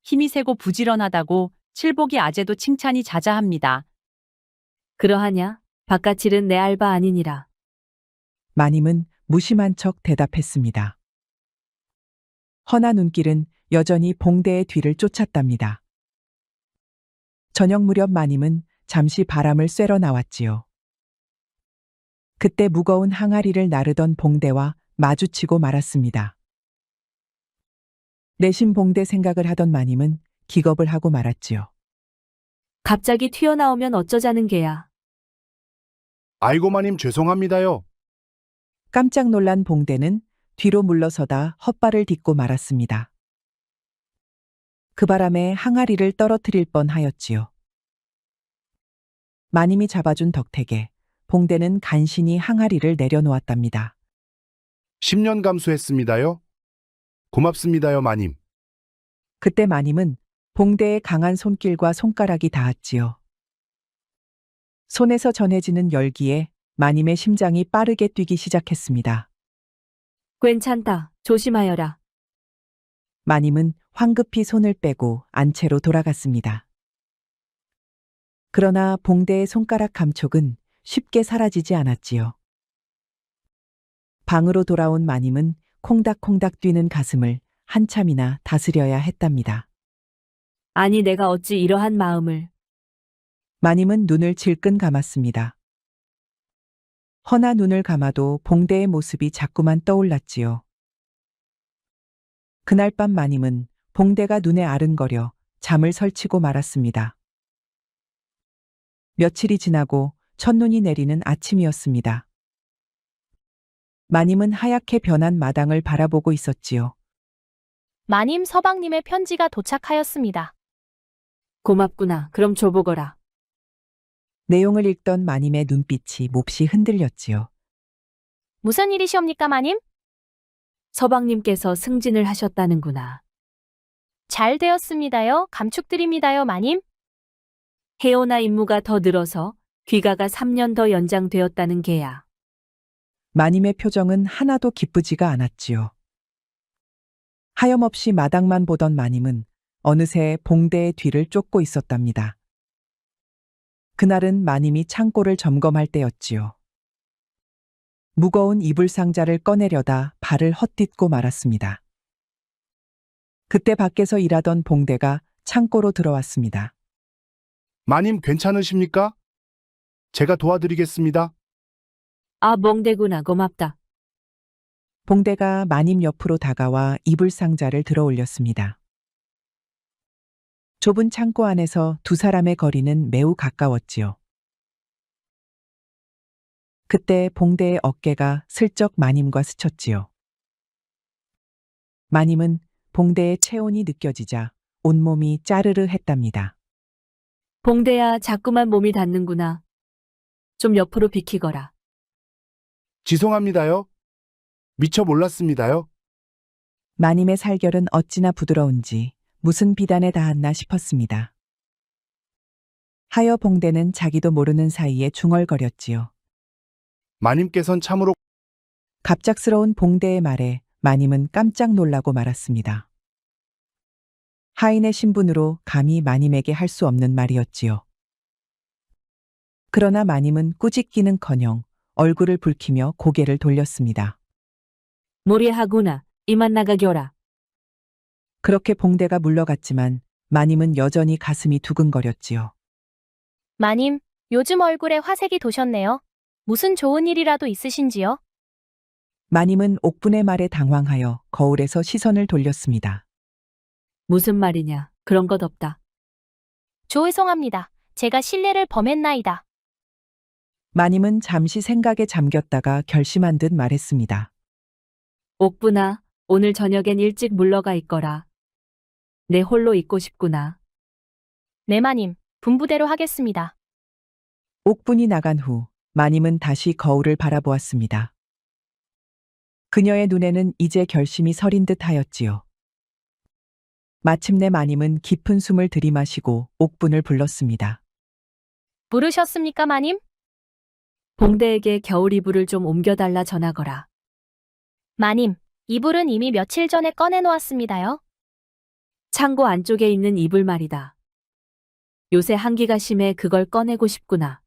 힘이 세고 부지런하다고 칠복이 아재도 칭찬이 자자합니다. 그러하냐? 바깥일은 내 알바 아니니라. 마님은 무심한 척 대답했습니다. 허나 눈길은 여전히 봉대의 뒤를 쫓았답니다. 저녁 무렵 마님은 잠시 바람을 쐬러 나왔지요. 그때 무거운 항아리를 나르던 봉대와 마주치고 말았습니다. 내심 봉대 생각을 하던 마님은 기겁을 하고 말았지요. 갑자기 튀어나오면 어쩌자는 게야. 아이고 마님 죄송합니다요. 깜짝 놀란 봉대는 뒤로 물러서다 헛발을 딛고 말았습니다. 그 바람에 항아리를 떨어뜨릴 뻔하였지요. 마님이 잡아준 덕택에 봉대는 간신히 항아리를 내려놓았답니다. 10년 감수했습니다요. 고맙습니다요 마님. 그때 마님은 봉대의 강한 손길과 손가락이 닿았지요. 손에서 전해지는 열기에 마님의 심장이 빠르게 뛰기 시작했습니다. 괜찮다. 조심하여라. 마님은 황급히 손을 빼고 안채로 돌아갔습니다. 그러나 봉대의 손가락 감촉은 쉽게 사라지지 않았지요. 방으로 돌아온 마님은 콩닥콩닥 뛰는 가슴을 한참이나 다스려야 했답니다. 아니 내가 어찌 이러한 마음을. 마님은 눈을 질끈 감았습니다. 허나 눈을 감아도 봉대의 모습이 자꾸만 떠올랐지요. 그날 밤 마님은 봉대가 눈에 아른거려 잠을 설치고 말았습니다. 며칠이 지나고 첫눈이 내리는 아침이었습니다. 마님은 하얗게 변한 마당을 바라보고 있었지요. 마님 서방님의 편지가 도착하였습니다. 고맙구나. 그럼 줘보거라. 내용을 읽던 마님의 눈빛이 몹시 흔들렸지요. 무슨 일이시옵니까, 마님? 서방님께서 승진을 하셨다는구나. 잘 되었습니다요. 감축드립니다요, 마님. 해오나 임무가 더 늘어서 귀가가 3년 더 연장되었다는 게야. 마님의 표정은 하나도 기쁘지가 않았지요. 하염없이 마당만 보던 마님은 어느새 봉대의 뒤를 쫓고 있었답니다. 그날은 마님이 창고를 점검할 때였지요. 무거운 이불 상자를 꺼내려다 발을 헛딛고 말았습니다. 그때 밖에서 일하던 봉대가 창고로 들어왔습니다. 마님 괜찮으십니까? 제가 도와드리겠습니다. 아, 멍대구나. 고맙다. 봉대가 마님 옆으로 다가와 이불 상자를 들어 올렸습니다. 좁은 창고 안에서 두 사람의 거리는 매우 가까웠지요. 그때 봉대의 어깨가 슬쩍 마님과 스쳤지요. 마님은 봉대의 체온이 느껴지자 온몸이 짜르르 했답니다. 봉대야, 자꾸만 몸이 닿는구나. 좀 옆으로 비키거라. 죄송합니다요. 미처 몰랐습니다요. 마님의 살결은 어찌나 부드러운지 무슨 비단에 닿았나 싶었습니다. 하여 봉대는 자기도 모르는 사이에 중얼거렸지요. 마님께선 참으로 갑작스러운 봉대의 말에 마님은 깜짝 놀라고 말았습니다. 하인의 신분으로 감히 마님에게 할 수 없는 말이었지요. 그러나 마님은 꾸짖기는커녕 얼굴을 붉히며 고개를 돌렸습니다. 무리하구나. 이만 나가겨라. 그렇게 봉대가 물러갔지만 마님은 여전히 가슴이 두근거렸지요. 마님, 요즘 얼굴에 화색이 도셨네요. 무슨 좋은 일이라도 있으신지요? 마님은 옥분의 말에 당황하여 거울에서 시선을 돌렸습니다. 무슨 말이냐. 그런 것 없다. 죄송합니다. 제가 실례를 범했나이다. 마님은 잠시 생각에 잠겼다가 결심한 듯 말했습니다. 옥분아, 오늘 저녁엔 일찍 물러가 있거라. 내 홀로 있고 싶구나. 네, 마님. 분부대로 하겠습니다. 옥분이 나간 후 마님은 다시 거울을 바라보았습니다. 그녀의 눈에는 이제 결심이 서린 듯 하였지요. 마침내 마님은 깊은 숨을 들이마시고 옥분을 불렀습니다. 부르셨습니까, 마님? 봉대에게 겨울 이불을 좀 옮겨달라 전하거라. 마님, 이불은 이미 며칠 전에 꺼내놓았습니다요. 창고 안쪽에 있는 이불 말이다. 요새 한기가 심해 그걸 꺼내고 싶구나.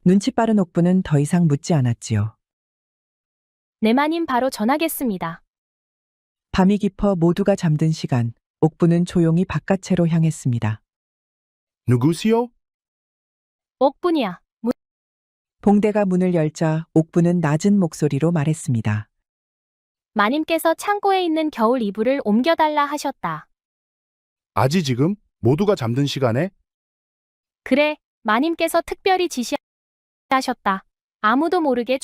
눈치 빠른 옥분은 더 이상 묻지 않았지요. 네, 마님 바로 전하겠습니다. 밤이 깊어 모두가 잠든 시간, 옥분은 조용히 바깥채로 향했습니다. 누구시오? 옥분이야. 봉대가 문을 열자 옥분은 낮은 목소리로 말했습니다. 마님께서 창고에 있는 겨울 이불을 옮겨달라 하셨다. 아지 지금? 모두가 잠든 시간에? 그래, 마님께서 특별히 지시하셨다. 아무도 모르게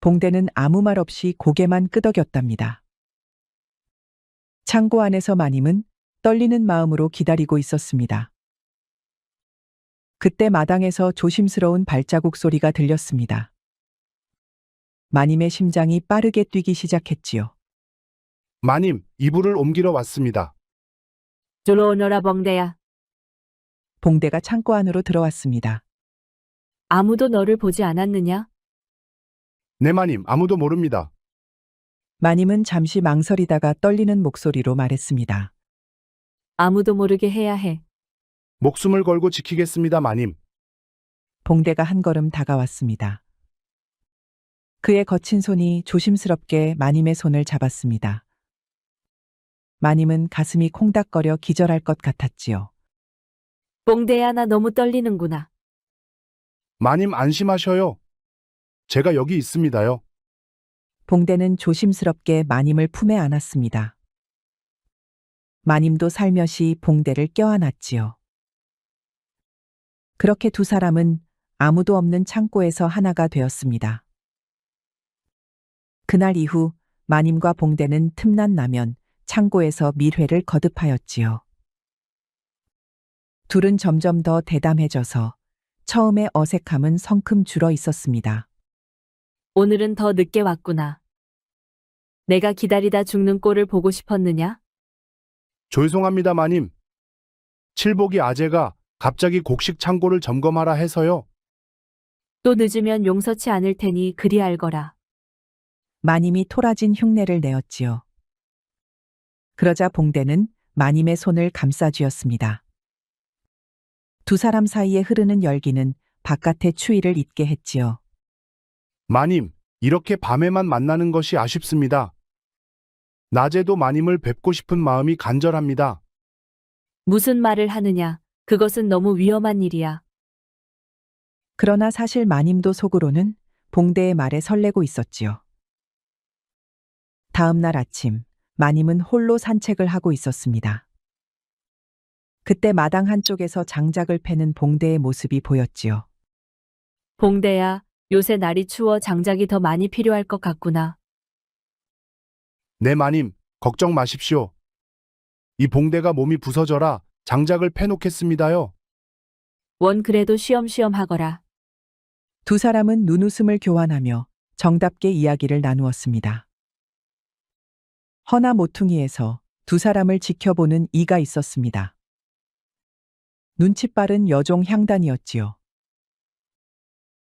봉대는 아무 말 없이 고개만 끄덕였답니다. 창고 안에서 마님은 떨리는 마음으로 기다리고 있었습니다. 그때 마당에서 조심스러운 발자국 소리가 들렸습니다. 마님의 심장이 빠르게 뛰기 시작했지요. 마님, 이불을 옮기러 왔습니다. 들어오너라, 봉대야. 봉대가 창고 안으로 들어왔습니다. 아무도 너를 보지 않았느냐? 네, 마님, 아무도 모릅니다. 마님은 잠시 망설이다가 떨리는 목소리로 말했습니다. 아무도 모르게 해야 해. 목숨을 걸고 지키겠습니다, 마님. 봉대가 한 걸음 다가왔습니다. 그의 거친 손이 조심스럽게 마님의 손을 잡았습니다. 마님은 가슴이 콩닥거려 기절할 것 같았지요. 봉대야, 나 너무 떨리는구나. 마님 안심하셔요. 제가 여기 있습니다요. 봉대는 조심스럽게 마님을 품에 안았습니다. 마님도 살며시 봉대를 껴안았지요. 그렇게 두 사람은 아무도 없는 창고에서 하나가 되었습니다. 그날 이후 마님과 봉대는 틈난 나면 창고에서 밀회를 거듭하였지요. 둘은 점점 더 대담해져서 처음의 어색함은 성큼 줄어 있었습니다. 오늘은 더 늦게 왔구나. 내가 기다리다 죽는 꼴을 보고 싶었느냐? 죄송합니다, 마님. 칠복이 아재가 갑자기 곡식 창고를 점검하라 해서요. 또 늦으면 용서치 않을 테니 그리 알거라. 마님이 토라진 흉내를 내었지요. 그러자 봉대는 마님의 손을 감싸쥐었습니다. 두 사람 사이에 흐르는 열기는 바깥의 추위를 잊게 했지요. 마님, 이렇게 밤에만 만나는 것이 아쉽습니다. 낮에도 마님을 뵙고 싶은 마음이 간절합니다. 무슨 말을 하느냐? 그것은 너무 위험한 일이야. 그러나 사실 마님도 속으로는 봉대의 말에 설레고 있었지요. 다음 날 아침, 마님은 홀로 산책을 하고 있었습니다. 그때 마당 한쪽에서 장작을 패는 봉대의 모습이 보였지요. 봉대야, 요새 날이 추워 장작이 더 많이 필요할 것 같구나. 네 마님, 걱정 마십시오. 이 봉대가 몸이 부서져라 장작을 패놓겠습니다요. 원 그래도 쉬엄쉬엄 하거라. 두 사람은 눈웃음을 교환하며 정답게 이야기를 나누었습니다. 허나 모퉁이에서 두 사람을 지켜보는 이가 있었습니다. 눈치 빠른 여종 향단이었지요.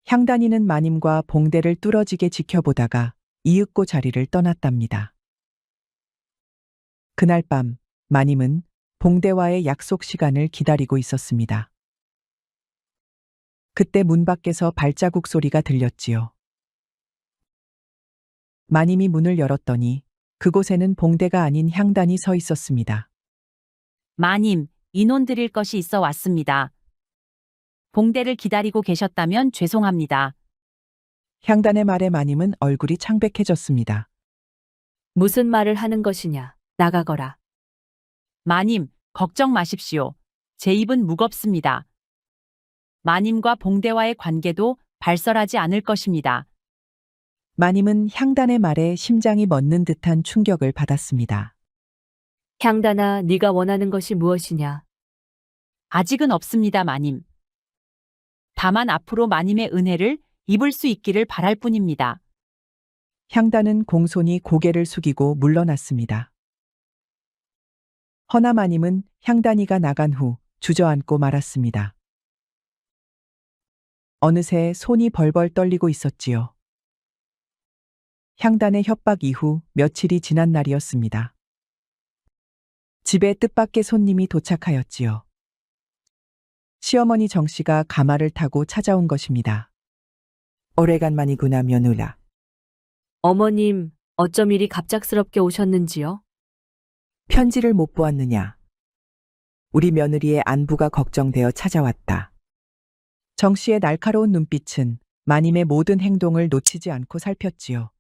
향단이는 마님과 봉대를 뚫어지게 지켜보다가 이윽고 자리를 떠났답니다. 그날 밤 마님은 봉대와의 약속 시간을 기다리고 있었습니다. 그때 문 밖에서 발자국 소리가 들렸지요. 마님이 문을 열었더니 그곳에는 봉대가 아닌 향단이 서 있었습니다. 마님, 인원 드릴 것이 있어 왔습니다. 봉대를 기다리고 계셨다면 죄송합니다. 향단의 말에 마님은 얼굴이 창백해졌습니다. 무슨 말을 하는 것이냐? 나가거라. 마님, 걱정 마십시오. 제 입은 무겁습니다. 마님과 봉대와의 관계도 발설하지 않을 것입니다. 마님은 향단의 말에 심장이 멎는 듯한 충격을 받았습니다. 향단아, 네가 원하는 것이 무엇이냐? 아직은 없습니다, 마님. 다만 앞으로 마님의 은혜를 입을 수 있기를 바랄 뿐입니다. 향단은 공손히 고개를 숙이고 물러났습니다. 허나 마님은 향단이가 나간 후 주저앉고 말았습니다. 어느새 손이 벌벌 떨리고 있었지요. 향단의 협박 이후 며칠이 지난 날이었습니다. 집에 뜻밖의 손님이 도착하였지요. 시어머니 정씨가 가마를 타고 찾아온 것입니다. 오래간만이구나, 며느라. 어머님, 어쩜 이리 갑작스럽게 오셨는지요? 편지를 못 보았느냐? 우리 며느리의 안부가 걱정되어 찾아왔다. 정 씨의 날카로운 눈빛은 마님의 모든 행동을 놓치지 않고 살폈지요.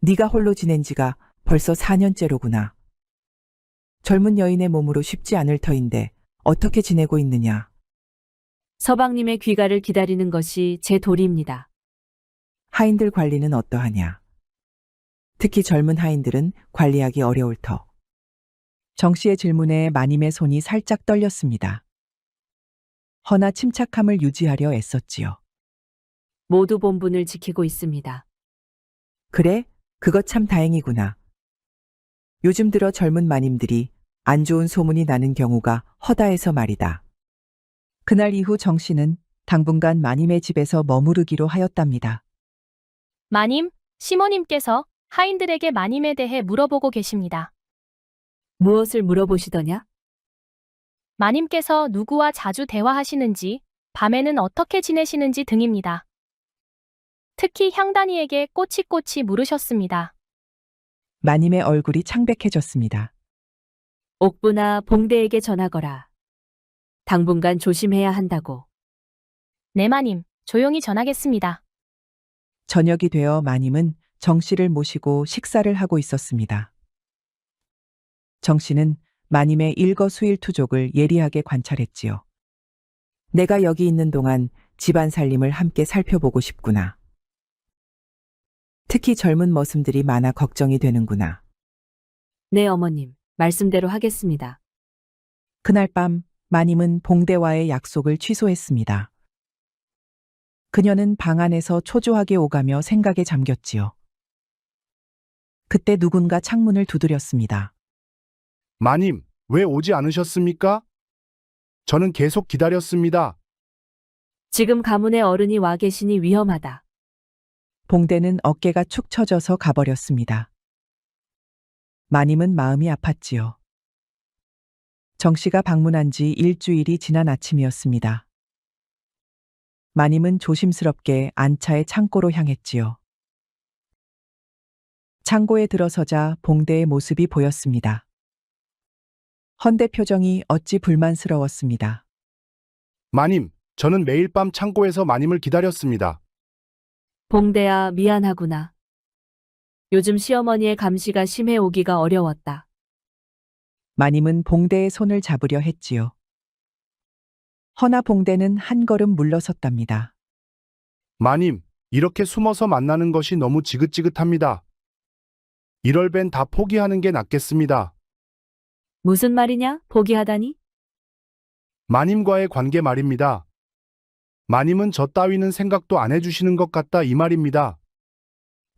네가 홀로 지낸 지가 벌써 4년째로구나. 젊은 여인의 몸으로 쉽지 않을 터인데 어떻게 지내고 있느냐? 서방님의 귀가를 기다리는 것이 제 도리입니다. 하인들 관리는 어떠하냐? 특히 젊은 하인들은 관리하기 어려울 터. 정 씨의 질문에 마님의 손이 살짝 떨렸습니다. 허나 침착함을 유지하려 애썼지요. 모두 본분을 지키고 있습니다. 그래? 그것 참 다행이구나. 요즘 들어 젊은 마님들이 안 좋은 소문이 나는 경우가 허다해서 말이다. 그날 이후 정 씨는 당분간 마님의 집에서 머무르기로 하였답니다. 마님, 시모님께서 하인들에게 마님에 대해 물어보고 계십니다. 무엇을 물어보시더냐? 마님께서 누구와 자주 대화하시는지, 밤에는 어떻게 지내시는지 등입니다. 특히 향단이에게 꼬치꼬치 물으셨습니다. 마님의 얼굴이 창백해졌습니다. 옥부나 봉대에게 전하거라. 당분간 조심해야 한다고. 네 마님, 조용히 전하겠습니다. 저녁이 되어 마님은 정 씨를 모시고 식사를 하고 있었습니다. 정 씨는 마님의 일거수일투족을 예리하게 관찰했지요. 내가 여기 있는 동안 집안 살림을 함께 살펴보고 싶구나. 특히 젊은 머슴들이 많아 걱정이 되는구나. 네, 어머님. 말씀대로 하겠습니다. 그날 밤 마님은 봉대와의 약속을 취소했습니다. 그녀는 방 안에서 초조하게 오가며 생각에 잠겼지요. 그때 누군가 창문을 두드렸습니다. 마님, 왜 오지 않으셨습니까? 저는 계속 기다렸습니다. 지금 가문의 어른이 와 계시니 위험하다. 봉대는 어깨가 축 처져서 가버렸습니다. 마님은 마음이 아팠지요. 정 씨가 방문한 지 일주일이 지난 아침이었습니다. 마님은 조심스럽게 안차의 창고로 향했지요. 창고에 들어서자 봉대의 모습이 보였습니다. 헌데 표정이 어찌 불만스러웠습니다. 마님, 저는 매일 밤 창고에서 마님을 기다렸습니다. 봉대야, 미안하구나. 요즘 시어머니의 감시가 심해 오기가 어려웠다. 마님은 봉대의 손을 잡으려 했지요. 허나 봉대는 한 걸음 물러섰답니다. 마님, 이렇게 숨어서 만나는 것이 너무 지긋지긋합니다. 이럴 벤 다 포기하는 게 낫겠습니다. 무슨 말이냐? 포기하다니? 마님과의 관계 말입니다. 마님은 저 따위는 생각도 안 해주시는 것 같다 이 말입니다.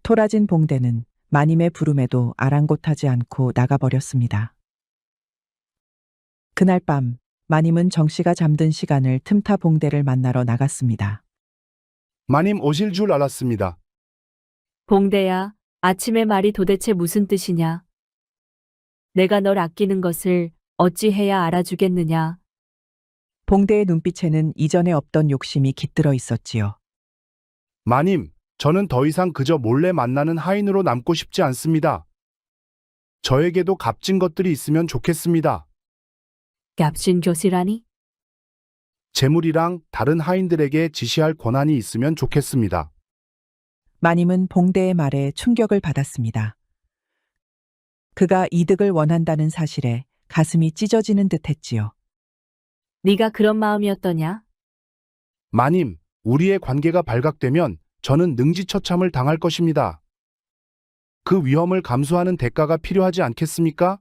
토라진 봉대는 마님의 부름에도 아랑곳하지 않고 나가버렸습니다. 그날 밤 마님은 정씨가 잠든 시간을 틈타 봉대를 만나러 나갔습니다. 마님 오실 줄 알았습니다. 봉대야, 아침의 말이 도대체 무슨 뜻이냐? 내가 널 아끼는 것을 어찌 해야 알아주겠느냐? 봉대의 눈빛에는 이전에 없던 욕심이 깃들어 있었지요. 마님, 저는 더 이상 그저 몰래 만나는 하인으로 남고 싶지 않습니다. 저에게도 값진 것들이 있으면 좋겠습니다. 값진 교시라니? 재물이랑 다른 하인들에게 지시할 권한이 있으면 좋겠습니다. 마님은 봉대의 말에 충격을 받았습니다. 그가 이득을 원한다는 사실에 가슴이 찢어지는 듯 했지요. 네가 그런 마음이었더냐? 마님, 우리의 관계가 발각되면 저는 능지처참을 당할 것입니다. 그 위험을 감수하는 대가가 필요하지 않겠습니까?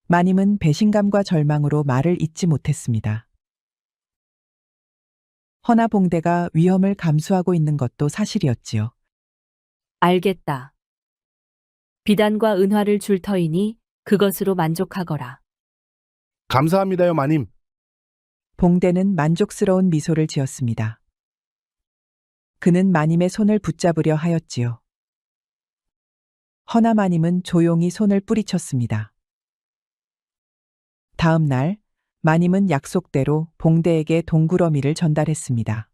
마님은 배신감과 절망으로 말을 잇지 못했습니다. 허나 봉대가 위험을 감수하고 있는 것도 사실이었지요. 알겠다. 비단과 은화를 줄 터이니 그것으로 만족하거라. 감사합니다요, 마님. 봉대는 만족스러운 미소를 지었습니다. 그는 마님의 손을 붙잡으려 하였지요. 허나 마님은 조용히 손을 뿌리쳤습니다. 다음 날 마님은 약속대로 봉대에게 동구러미를 전달했습니다.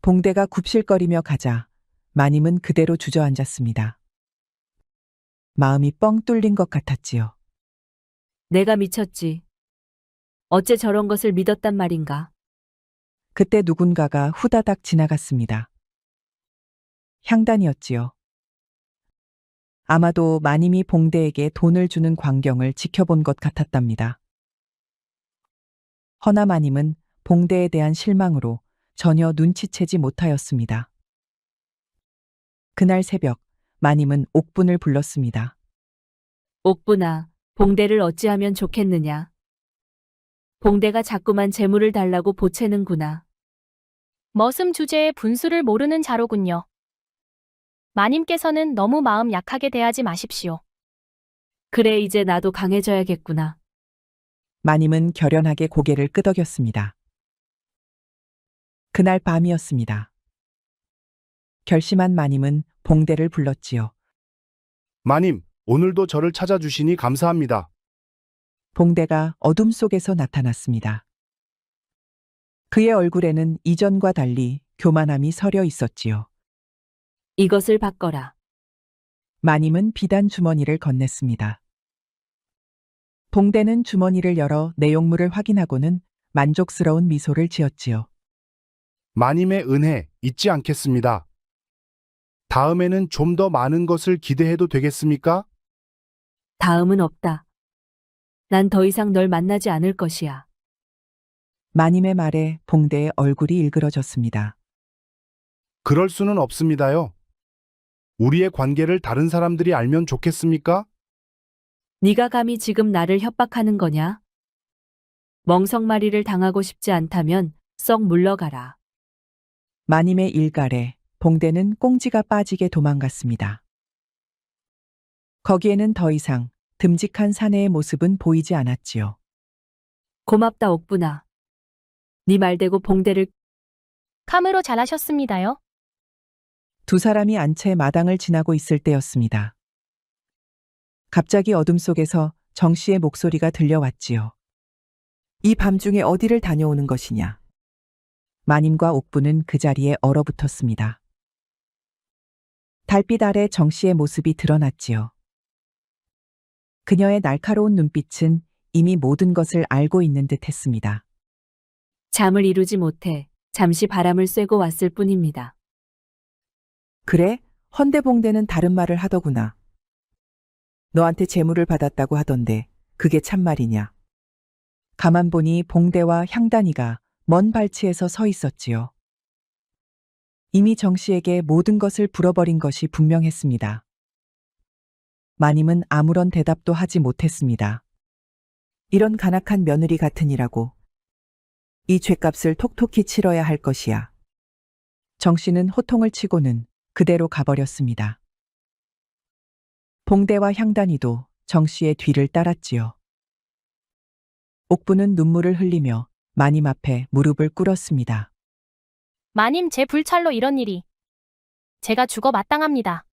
봉대가 굽실거리며 가자 마님은 그대로 주저앉았습니다. 마음이 뻥 뚫린 것 같았지요. 내가 미쳤지. 어째 저런 것을 믿었단 말인가? 그때 누군가가 후다닥 지나갔습니다. 향단이었지요. 아마도 마님이 봉대에게 돈을 주는 광경을 지켜본 것 같았답니다. 허나 마님은 봉대에 대한 실망으로 전혀 눈치채지 못하였습니다. 그날 새벽 마님은 옥분을 불렀습니다. 옥분아, 봉대를 어찌하면 좋겠느냐? 봉대가 자꾸만 재물을 달라고 보채는구나. 머슴 주제의 분수를 모르는 자로군요. 마님께서는 너무 마음 약하게 대하지 마십시오. 그래, 이제 나도 강해져야겠구나. 마님은 결연하게 고개를 끄덕였습니다. 그날 밤이었습니다. 결심한 마님은 봉대를 불렀지요. 마님, 오늘도 저를 찾아주시니 감사합니다. 봉대가 어둠 속에서 나타났습니다. 그의 얼굴에는 이전과 달리 교만함이 서려 있었지요. 이것을 바꿔라. 마님은 비단 주머니를 건넸습니다. 봉대는 주머니를 열어 내용물을 확인하고는 만족스러운 미소를 지었지요. 마님의 은혜 잊지 않겠습니다. 다음에는 좀 더 많은 것을 기대해도 되겠습니까? 다음은 없다. 난 더 이상 널 만나지 않을 것이야. 마님의 말에 봉대의 얼굴이 일그러졌습니다. 그럴 수는 없습니다요. 우리의 관계를 다른 사람들이 알면 좋겠습니까? 네가 감히 지금 나를 협박하는 거냐? 멍석마리를 당하고 싶지 않다면 썩 물러가라. 마님의 일갈에 봉대는 꽁지가 빠지게 도망갔습니다. 거기에는 더 이상 듬직한 사내의 모습은 보이지 않았지요. 고맙다, 옥분아. 네 말대고 봉대를 감으로 잘하셨습니다요. 두 사람이 안채 마당을 지나고 있을 때였습니다. 갑자기 어둠 속에서 정 씨의 목소리가 들려왔지요. 이 밤중에 어디를 다녀오는 것이냐? 마님과 옥부는 그 자리에 얼어붙었습니다. 달빛 아래 정 씨의 모습이 드러났지요. 그녀의 날카로운 눈빛은 이미 모든 것을 알고 있는 듯 했습니다. 잠을 이루지 못해 잠시 바람을 쐬고 왔을 뿐입니다. 그래? 헌데봉대는 다른 말을 하더구나. 너한테 재물을 받았다고 하던데 그게 참말이냐? 가만 보니 봉대와 향단이가 먼 발치에서 서 있었지요. 이미 정 씨에게 모든 것을 불어버린 것이 분명했습니다. 마님은 아무런 대답도 하지 못했습니다. 이런 간악한 며느리 같으니라고. 이 죗값을 톡톡히 치러야 할 것이야. 정 씨는 호통을 치고는 그대로 가버렸습니다. 봉대와 향단이도 정 씨의 뒤를 따랐지요. 옥부는 눈물을 흘리며 마님 앞에 무릎을 꿇었습니다. 마님, 제 불찰로 이런 일이. 제가 죽어 마땅합니다.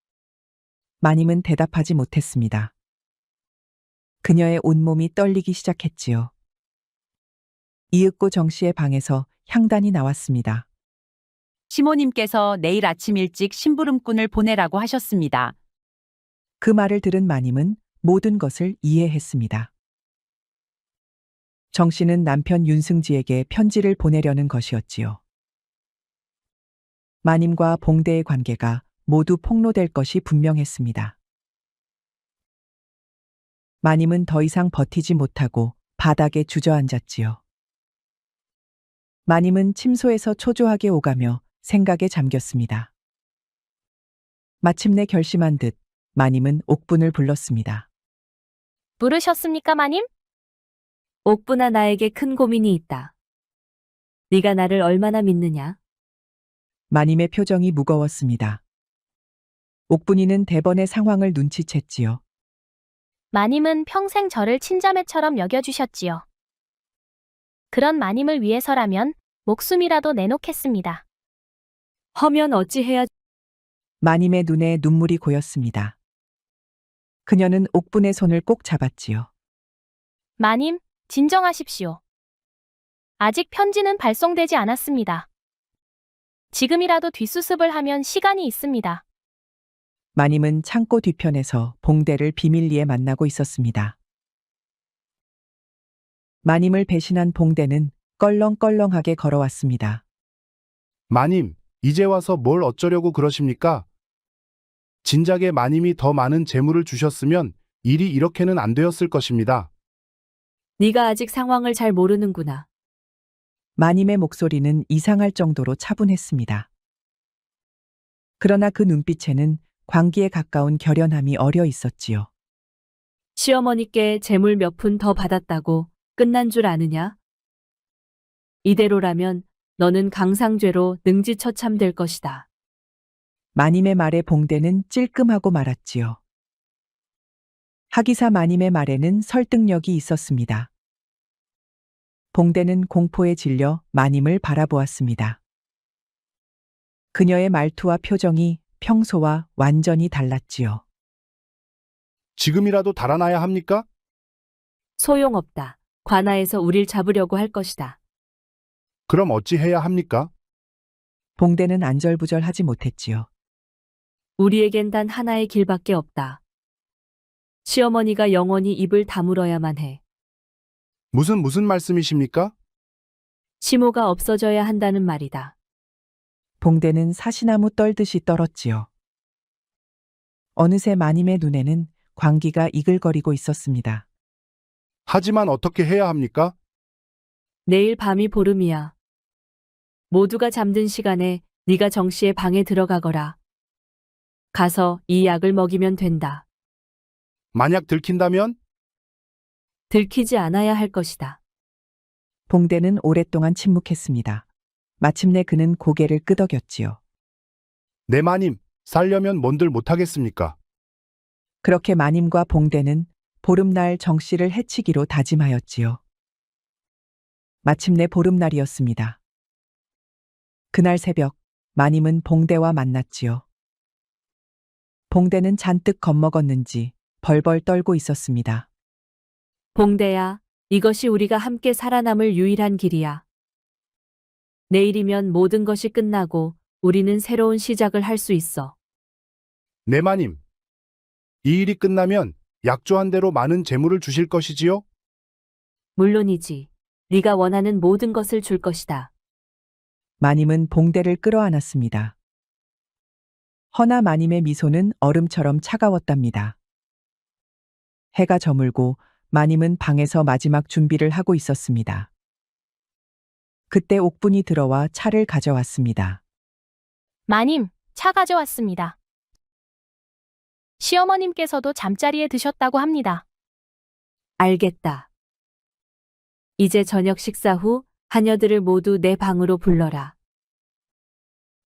마님은 대답하지 못했습니다. 그녀의 온몸이 떨리기 시작했지요. 이윽고 정 씨의 방에서 향단이 나왔습니다. 시모님께서 내일 아침 일찍 심부름꾼을 보내라고 하셨습니다. 그 말을 들은 마님은 모든 것을 이해했습니다. 정 씨는 남편 윤승지에게 편지를 보내려는 것이었지요. 마님과 봉대의 관계가 모두 폭로될 것이 분명했습니다. 마님은 더 이상 버티지 못하고 바닥에 주저앉았지요. 마님은 침소에서 초조하게 오가며 생각에 잠겼습니다. 마침내 결심한 듯 마님은 옥분을 불렀습니다. 부르셨습니까, 마님? 옥분아, 나에게 큰 고민이 있다. 네가 나를 얼마나 믿느냐? 마님의 표정이 무거웠습니다. 옥분이는 대번의 상황을 눈치챘지요. 마님은 평생 저를 친자매처럼 여겨주셨지요. 그런 마님을 위해서라면 목숨이라도 내놓겠습니다. 허면 어찌해야. 마님의 눈에 눈물이 고였습니다. 그녀는 옥분의 손을 꼭 잡았지요. 마님, 진정하십시오. 아직 편지는 발송되지 않았습니다. 지금이라도 뒷수습을 하면 시간이 있습니다. 마님은 창고 뒤편에서 봉대를 비밀리에 만나고 있었습니다. 마님을 배신한 봉대는 껄렁껄렁하게 걸어왔습니다. 마님, 이제 와서 뭘 어쩌려고 그러십니까? 진작에 마님이 더 많은 재물을 주셨으면 일이 이렇게는 안 되었을 것입니다. 네가 아직 상황을 잘 모르는구나. 마님의 목소리는 이상할 정도로 차분했습니다. 그러나 그 눈빛에는 광기에 가까운 결연함이 어려 있었지요. 시어머니께 재물 몇 푼 더 받았다고 끝난 줄 아느냐? 이대로라면 너는 강상죄로 능지처참될 것이다. 마님의 말에 봉대는 찔끔하고 말았지요. 하기사 마님의 말에는 설득력이 있었습니다. 봉대는 공포에 질려 마님을 바라보았습니다. 그녀의 말투와 표정이 평소와 완전히 달랐지요. 지금이라도 달아나야 합니까? 소용없다. 관아에서 우릴 잡으려고 할 것이다. 그럼 어찌 해야 합니까? 봉대는 안절부절하지 못했지요. 우리에겐 단 하나의 길밖에 없다. 시어머니가 영원히 입을 다물어야만 해. 무슨 말씀이십니까? 시모가 없어져야 한다는 말이다. 봉대는 사시나무 떨듯이 떨었지요. 어느새 마님의 눈에는 광기가 이글거리고 있었습니다. 하지만 어떻게 해야 합니까? 내일 밤이 보름이야. 모두가 잠든 시간에 네가 정 씨의 방에 들어가거라. 가서 이 약을 먹이면 된다. 만약 들킨다면? 들키지 않아야 할 것이다. 봉대는 오랫동안 침묵했습니다. 마침내 그는 고개를 끄덕였지요. 네 마님, 살려면 뭔들 못하겠습니까? 그렇게 마님과 봉대는 보름날 정 씨를 해치기로 다짐하였지요. 마침내 보름날이었습니다. 그날 새벽 마님은 봉대와 만났지요. 봉대는 잔뜩 겁먹었는지 벌벌 떨고 있었습니다. 봉대야, 이것이 우리가 함께 살아남을 유일한 길이야. 내일이면 모든 것이 끝나고 우리는 새로운 시작을 할 수 있어. 네 마님. 이 일이 끝나면 약조한 대로 많은 재물을 주실 것이지요? 물론이지. 네가 원하는 모든 것을 줄 것이다. 마님은 봉대를 끌어안았습니다. 허나 마님의 미소는 얼음처럼 차가웠답니다. 해가 저물고 마님은 방에서 마지막 준비를 하고 있었습니다. 그때 옥분이 들어와 차를 가져왔습니다. 마님, 차 가져왔습니다. 시어머님께서도 잠자리에 드셨다고 합니다. 알겠다. 이제 저녁 식사 후 하녀들을 모두 내 방으로 불러라.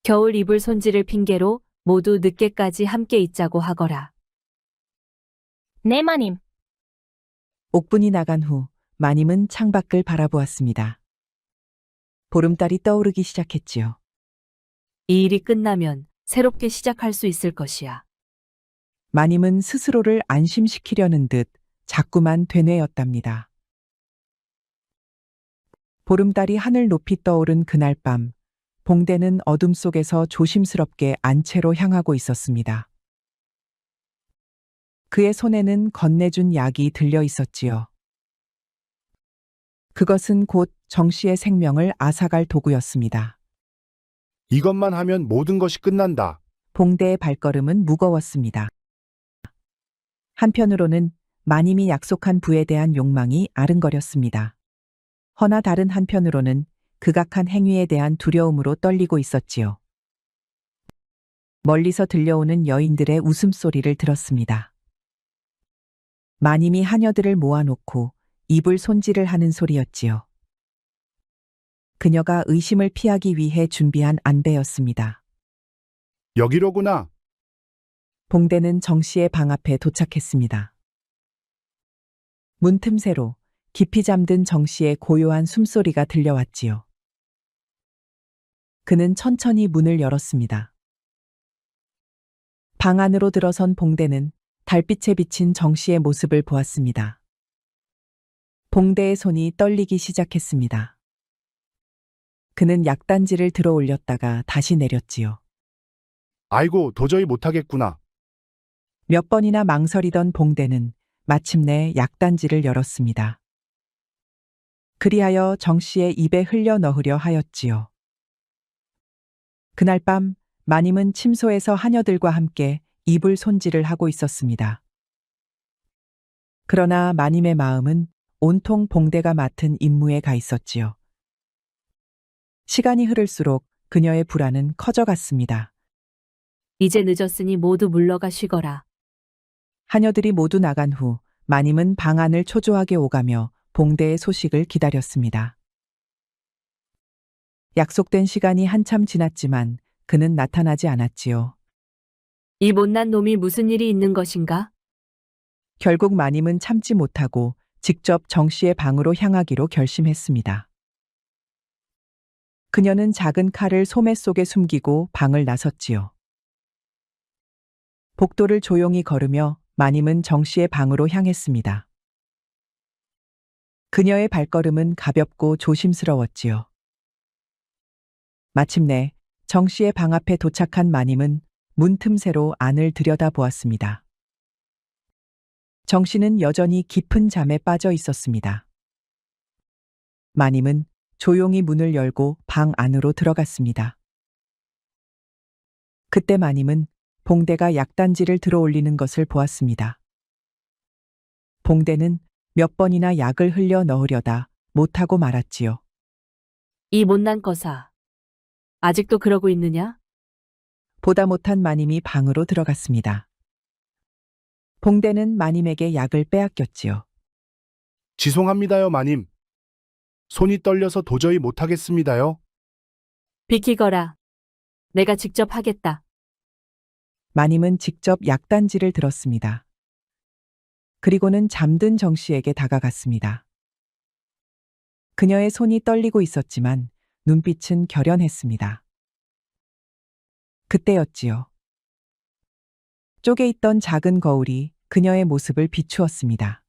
겨울 이불 손질을 핑계로 모두 늦게까지 함께 있자고 하거라. 네, 마님. 옥분이 나간 후 마님은 창밖을 바라보았습니다. 보름달이 떠오르기 시작했지요. 이 일이 끝나면 새롭게 시작할 수 있을 것이야. 마님은 스스로를 안심시키려는 듯 자꾸만 되뇌었답니다. 보름달이 하늘 높이 떠오른 그날 밤, 봉대는 어둠 속에서 조심스럽게 안채로 향하고 있었습니다. 그의 손에는 건네준 약이 들려 있었지요. 그것은 곧 정씨의 생명을 앗아갈 도구였습니다. 이것만 하면 모든 것이 끝난다. 봉대의 발걸음은 무거웠습니다. 한편으로는 마님이 약속한 부에 대한 욕망이 아른거렸습니다. 허나 다른 한편으로는 극악한 행위에 대한 두려움으로 떨리고 있었지요. 멀리서 들려오는 여인들의 웃음소리를 들었습니다. 마님이 하녀들을 모아놓고 이불 손질을 하는 소리였지요. 그녀가 의심을 피하기 위해 준비한 안배였습니다. 여기로구나. 봉대는 정씨의 방 앞에 도착했습니다. 문틈새로 깊이 잠든 정씨의 고요한 숨소리가 들려왔지요. 그는 천천히 문을 열었습니다. 방 안으로 들어선 봉대는 달빛에 비친 정씨의 모습을 보았습니다. 봉대의 손이 떨리기 시작했습니다. 그는 약단지를 들어 올렸다가 다시 내렸지요. 아이고, 도저히 못하겠구나. 몇 번이나 망설이던 봉대는 마침내 약단지를 열었습니다. 그리하여 정씨의 입에 흘려 넣으려 하였지요. 그날 밤 마님은 침소에서 하녀들과 함께 이불 손질을 하고 있었습니다. 그러나 마님의 마음은 온통 봉대가 맡은 임무에 가 있었지요. 시간이 흐를수록 그녀의 불안은 커져갔습니다. 이제 늦었으니 모두 물러가 쉬거라. 하녀들이 모두 나간 후 마님은 방 안을 초조하게 오가며 봉대의 소식을 기다렸습니다. 약속된 시간이 한참 지났지만 그는 나타나지 않았지요. 이 못난 놈이 무슨 일이 있는 것인가? 결국 마님은 참지 못하고 직접 정씨의 방으로 향하기로 결심했습니다. 그녀는 작은 칼을 소매 속에 숨기고 방을 나섰지요. 복도를 조용히 걸으며 마님은 정씨의 방으로 향했습니다. 그녀의 발걸음은 가볍고 조심스러웠지요. 마침내 정씨의 방 앞에 도착한 마님은 문틈새로 안을 들여다보았습니다. 정씨는 여전히 깊은 잠에 빠져 있었습니다. 마님은 조용히 문을 열고 방 안으로 들어갔습니다. 그때 마님은 봉대가 약단지를 들어 올리는 것을 보았습니다. 봉대는 몇 번이나 약을 흘려 넣으려다 못하고 말았지요. 이 못난 거사. 아직도 그러고 있느냐? 보다 못한 마님이 방으로 들어갔습니다. 봉대는 마님에게 약을 빼앗겼지요. 죄송합니다요, 마님. 손이 떨려서 도저히 못하겠습니다요. 비키거라. 내가 직접 하겠다. 마님은 직접 약단지를 들었습니다. 그리고는 잠든 정씨에게 다가갔습니다. 그녀의 손이 떨리고 있었지만 눈빛은 결연했습니다. 그때였지요. 쪽에 있던 작은 거울이 그녀의 모습을 비추었습니다.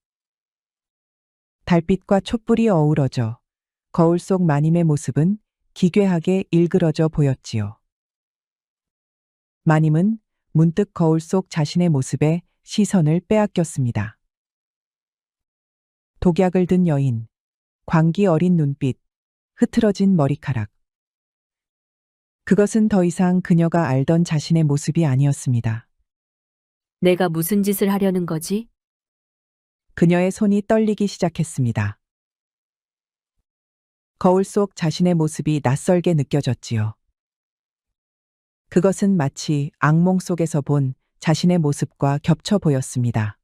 달빛과 촛불이 어우러져 거울 속 마님의 모습은 기괴하게 일그러져 보였지요. 마님은 문득 거울 속 자신의 모습에 시선을 빼앗겼습니다. 독약을 든 여인, 광기 어린 눈빛, 흐트러진 머리카락. 그것은 더 이상 그녀가 알던 자신의 모습이 아니었습니다. 내가 무슨 짓을 하려는 거지? 그녀의 손이 떨리기 시작했습니다. 거울 속 자신의 모습이 낯설게 느껴졌지요. 그것은 마치 악몽 속에서 본 자신의 모습과 겹쳐 보였습니다.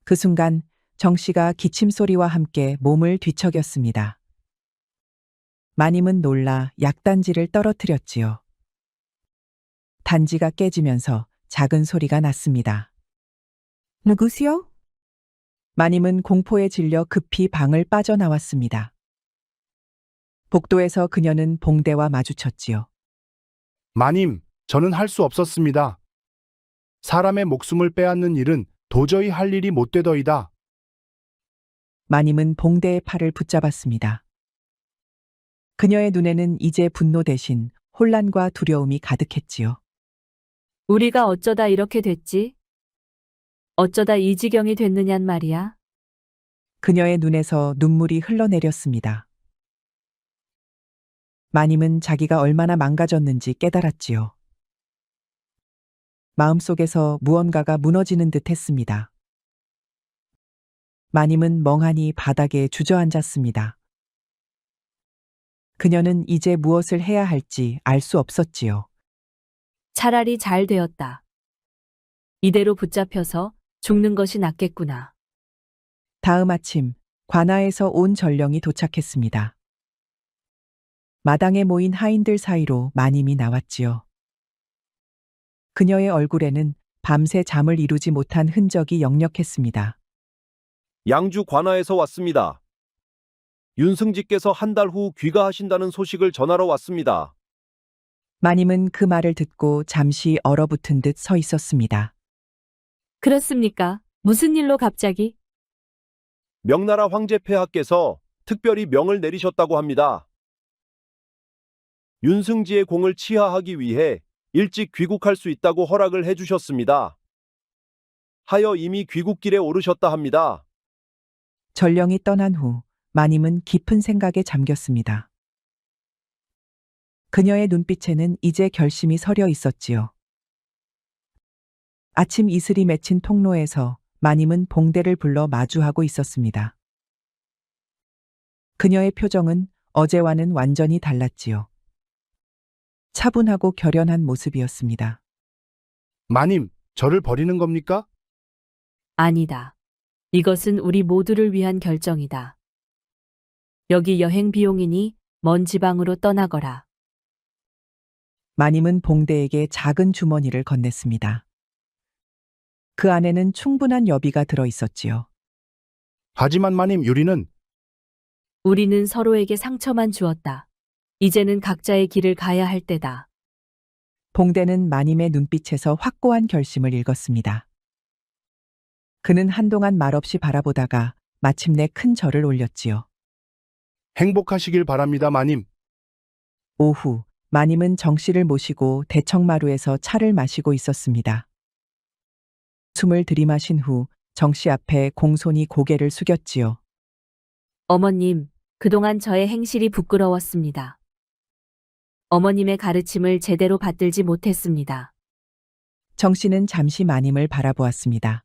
그 순간 정 씨가 기침 소리와 함께 몸을 뒤척였습니다. 마님은 놀라 약단지를 떨어뜨렸지요. 단지가 깨지면서 작은 소리가 났습니다. 누구시오? 마님은 공포에 질려 급히 방을 빠져나왔습니다. 복도에서 그녀는 봉대와 마주쳤지요. 마님, 저는 할 수 없었습니다. 사람의 목숨을 빼앗는 일은 도저히 할 일이 못 되더이다. 마님은 봉대의 팔을 붙잡았습니다. 그녀의 눈에는 이제 분노 대신 혼란과 두려움이 가득했지요. 우리가 어쩌다 이렇게 됐지? 어쩌다 이 지경이 됐느냔 말이야. 그녀의 눈에서 눈물이 흘러내렸습니다. 마님은 자기가 얼마나 망가졌는지 깨달았지요. 마음속에서 무언가가 무너지는 듯 했습니다. 마님은 멍하니 바닥에 주저앉았습니다. 그녀는 이제 무엇을 해야 할지 알 수 없었지요. 차라리 잘 되었다. 이대로 붙잡혀서 죽는 것이 낫겠구나. 다음 아침, 관아에서 온 전령이 도착했습니다. 마당에 모인 하인들 사이로 마님이 나왔지요. 그녀의 얼굴에는 밤새 잠을 이루지 못한 흔적이 역력했습니다. 양주 관아에서 왔습니다. 윤승지께서 한 달 후 귀가하신다는 소식을 전하러 왔습니다. 마님은 그 말을 듣고 잠시 얼어붙은 듯 서 있었습니다. 그렇습니까? 무슨 일로 갑자기? 명나라 황제 폐하께서 특별히 명을 내리셨다고 합니다. 윤승지의 공을 치하하기 위해 일찍 귀국할 수 있다고 허락을 해주셨습니다. 하여 이미 귀국길에 오르셨다 합니다. 전령이 떠난 후 마님은 깊은 생각에 잠겼습니다. 그녀의 눈빛에는 이제 결심이 서려 있었지요. 아침 이슬이 맺힌 통로에서 마님은 봉대를 불러 마주하고 있었습니다. 그녀의 표정은 어제와는 완전히 달랐지요. 차분하고 결연한 모습이었습니다. 마님, 저를 버리는 겁니까? 아니다. 이것은 우리 모두를 위한 결정이다. 여기 여행 비용이니 먼 지방으로 떠나거라. 마님은 봉대에게 작은 주머니를 건넸습니다. 그 안에는 충분한 여비가 들어 있었지요. 하지만 마님, 우리는 서로에게 상처만 주었다. 이제는 각자의 길을 가야 할 때다. 봉대는 마님의 눈빛에서 확고한 결심을 읽었습니다. 그는 한동안 말없이 바라보다가 마침내 큰 절을 올렸지요. 행복하시길 바랍니다, 마님. 오후, 마님은 정 씨를 모시고 대청마루에서 차를 마시고 있었습니다. 숨을 들이마신 후 정 씨 앞에 공손히 고개를 숙였지요. 어머님, 그동안 저의 행실이 부끄러웠습니다. 어머님의 가르침을 제대로 받들지 못했습니다. 정 씨는 잠시 마님을 바라보았습니다.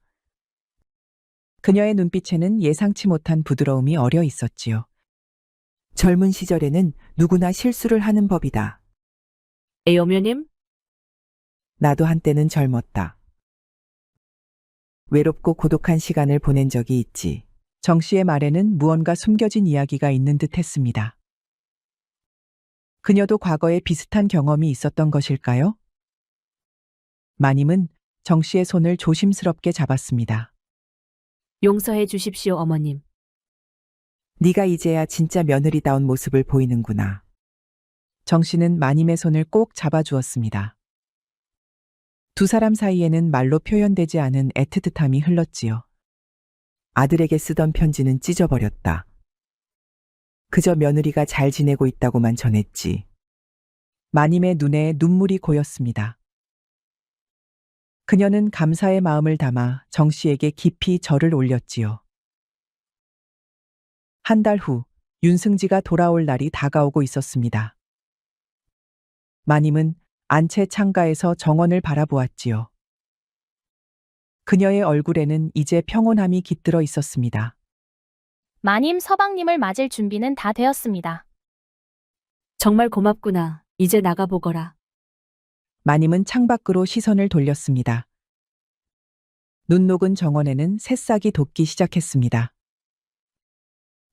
그녀의 눈빛에는 예상치 못한 부드러움이 어려 있었지요. 젊은 시절에는 누구나 실수를 하는 법이다. 애어머님? 나도 한때는 젊었다. 외롭고 고독한 시간을 보낸 적이 있지. 정 씨의 말에는 무언가 숨겨진 이야기가 있는 듯 했습니다. 그녀도 과거에 비슷한 경험이 있었던 것일까요? 마님은 정 씨의 손을 조심스럽게 잡았습니다. 용서해 주십시오, 어머님. 네가 이제야 진짜 며느리다운 모습을 보이는구나. 정 씨는 마님의 손을 꼭 잡아주었습니다. 두 사람 사이에는 말로 표현되지 않은 애틋함이 흘렀지요. 아들에게 쓰던 편지는 찢어버렸다. 그저 며느리가 잘 지내고 있다고만 전했지. 마님의 눈에 눈물이 고였습니다. 그녀는 감사의 마음을 담아 정 씨에게 깊이 절을 올렸지요. 한 달 후, 윤승지가 돌아올 날이 다가오고 있었습니다. 마님은 안채 창가에서 정원을 바라보았지요. 그녀의 얼굴에는 이제 평온함이 깃들어 있었습니다. 마님, 서방님을 맞을 준비는 다 되었습니다. 정말 고맙구나. 이제 나가보거라. 마님은 창밖으로 시선을 돌렸습니다. 눈 녹은 정원에는 새싹이 돋기 시작했습니다.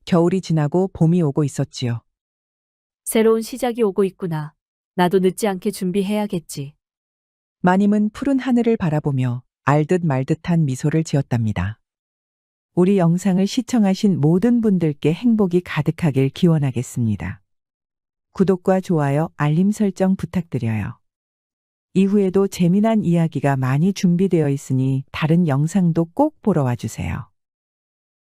겨울이 지나고 봄이 오고 있었지요. 새로운 시작이 오고 있구나. 나도 늦지 않게 준비해야겠지. 마님은 푸른 하늘을 바라보며 알듯 말듯한 미소를 지었답니다. 우리 영상을 시청하신 모든 분들께 행복이 가득하길 기원하겠습니다. 구독과 좋아요, 알림 설정 부탁드려요. 이후에도 재미난 이야기가 많이 준비되어 있으니 다른 영상도 꼭 보러 와주세요.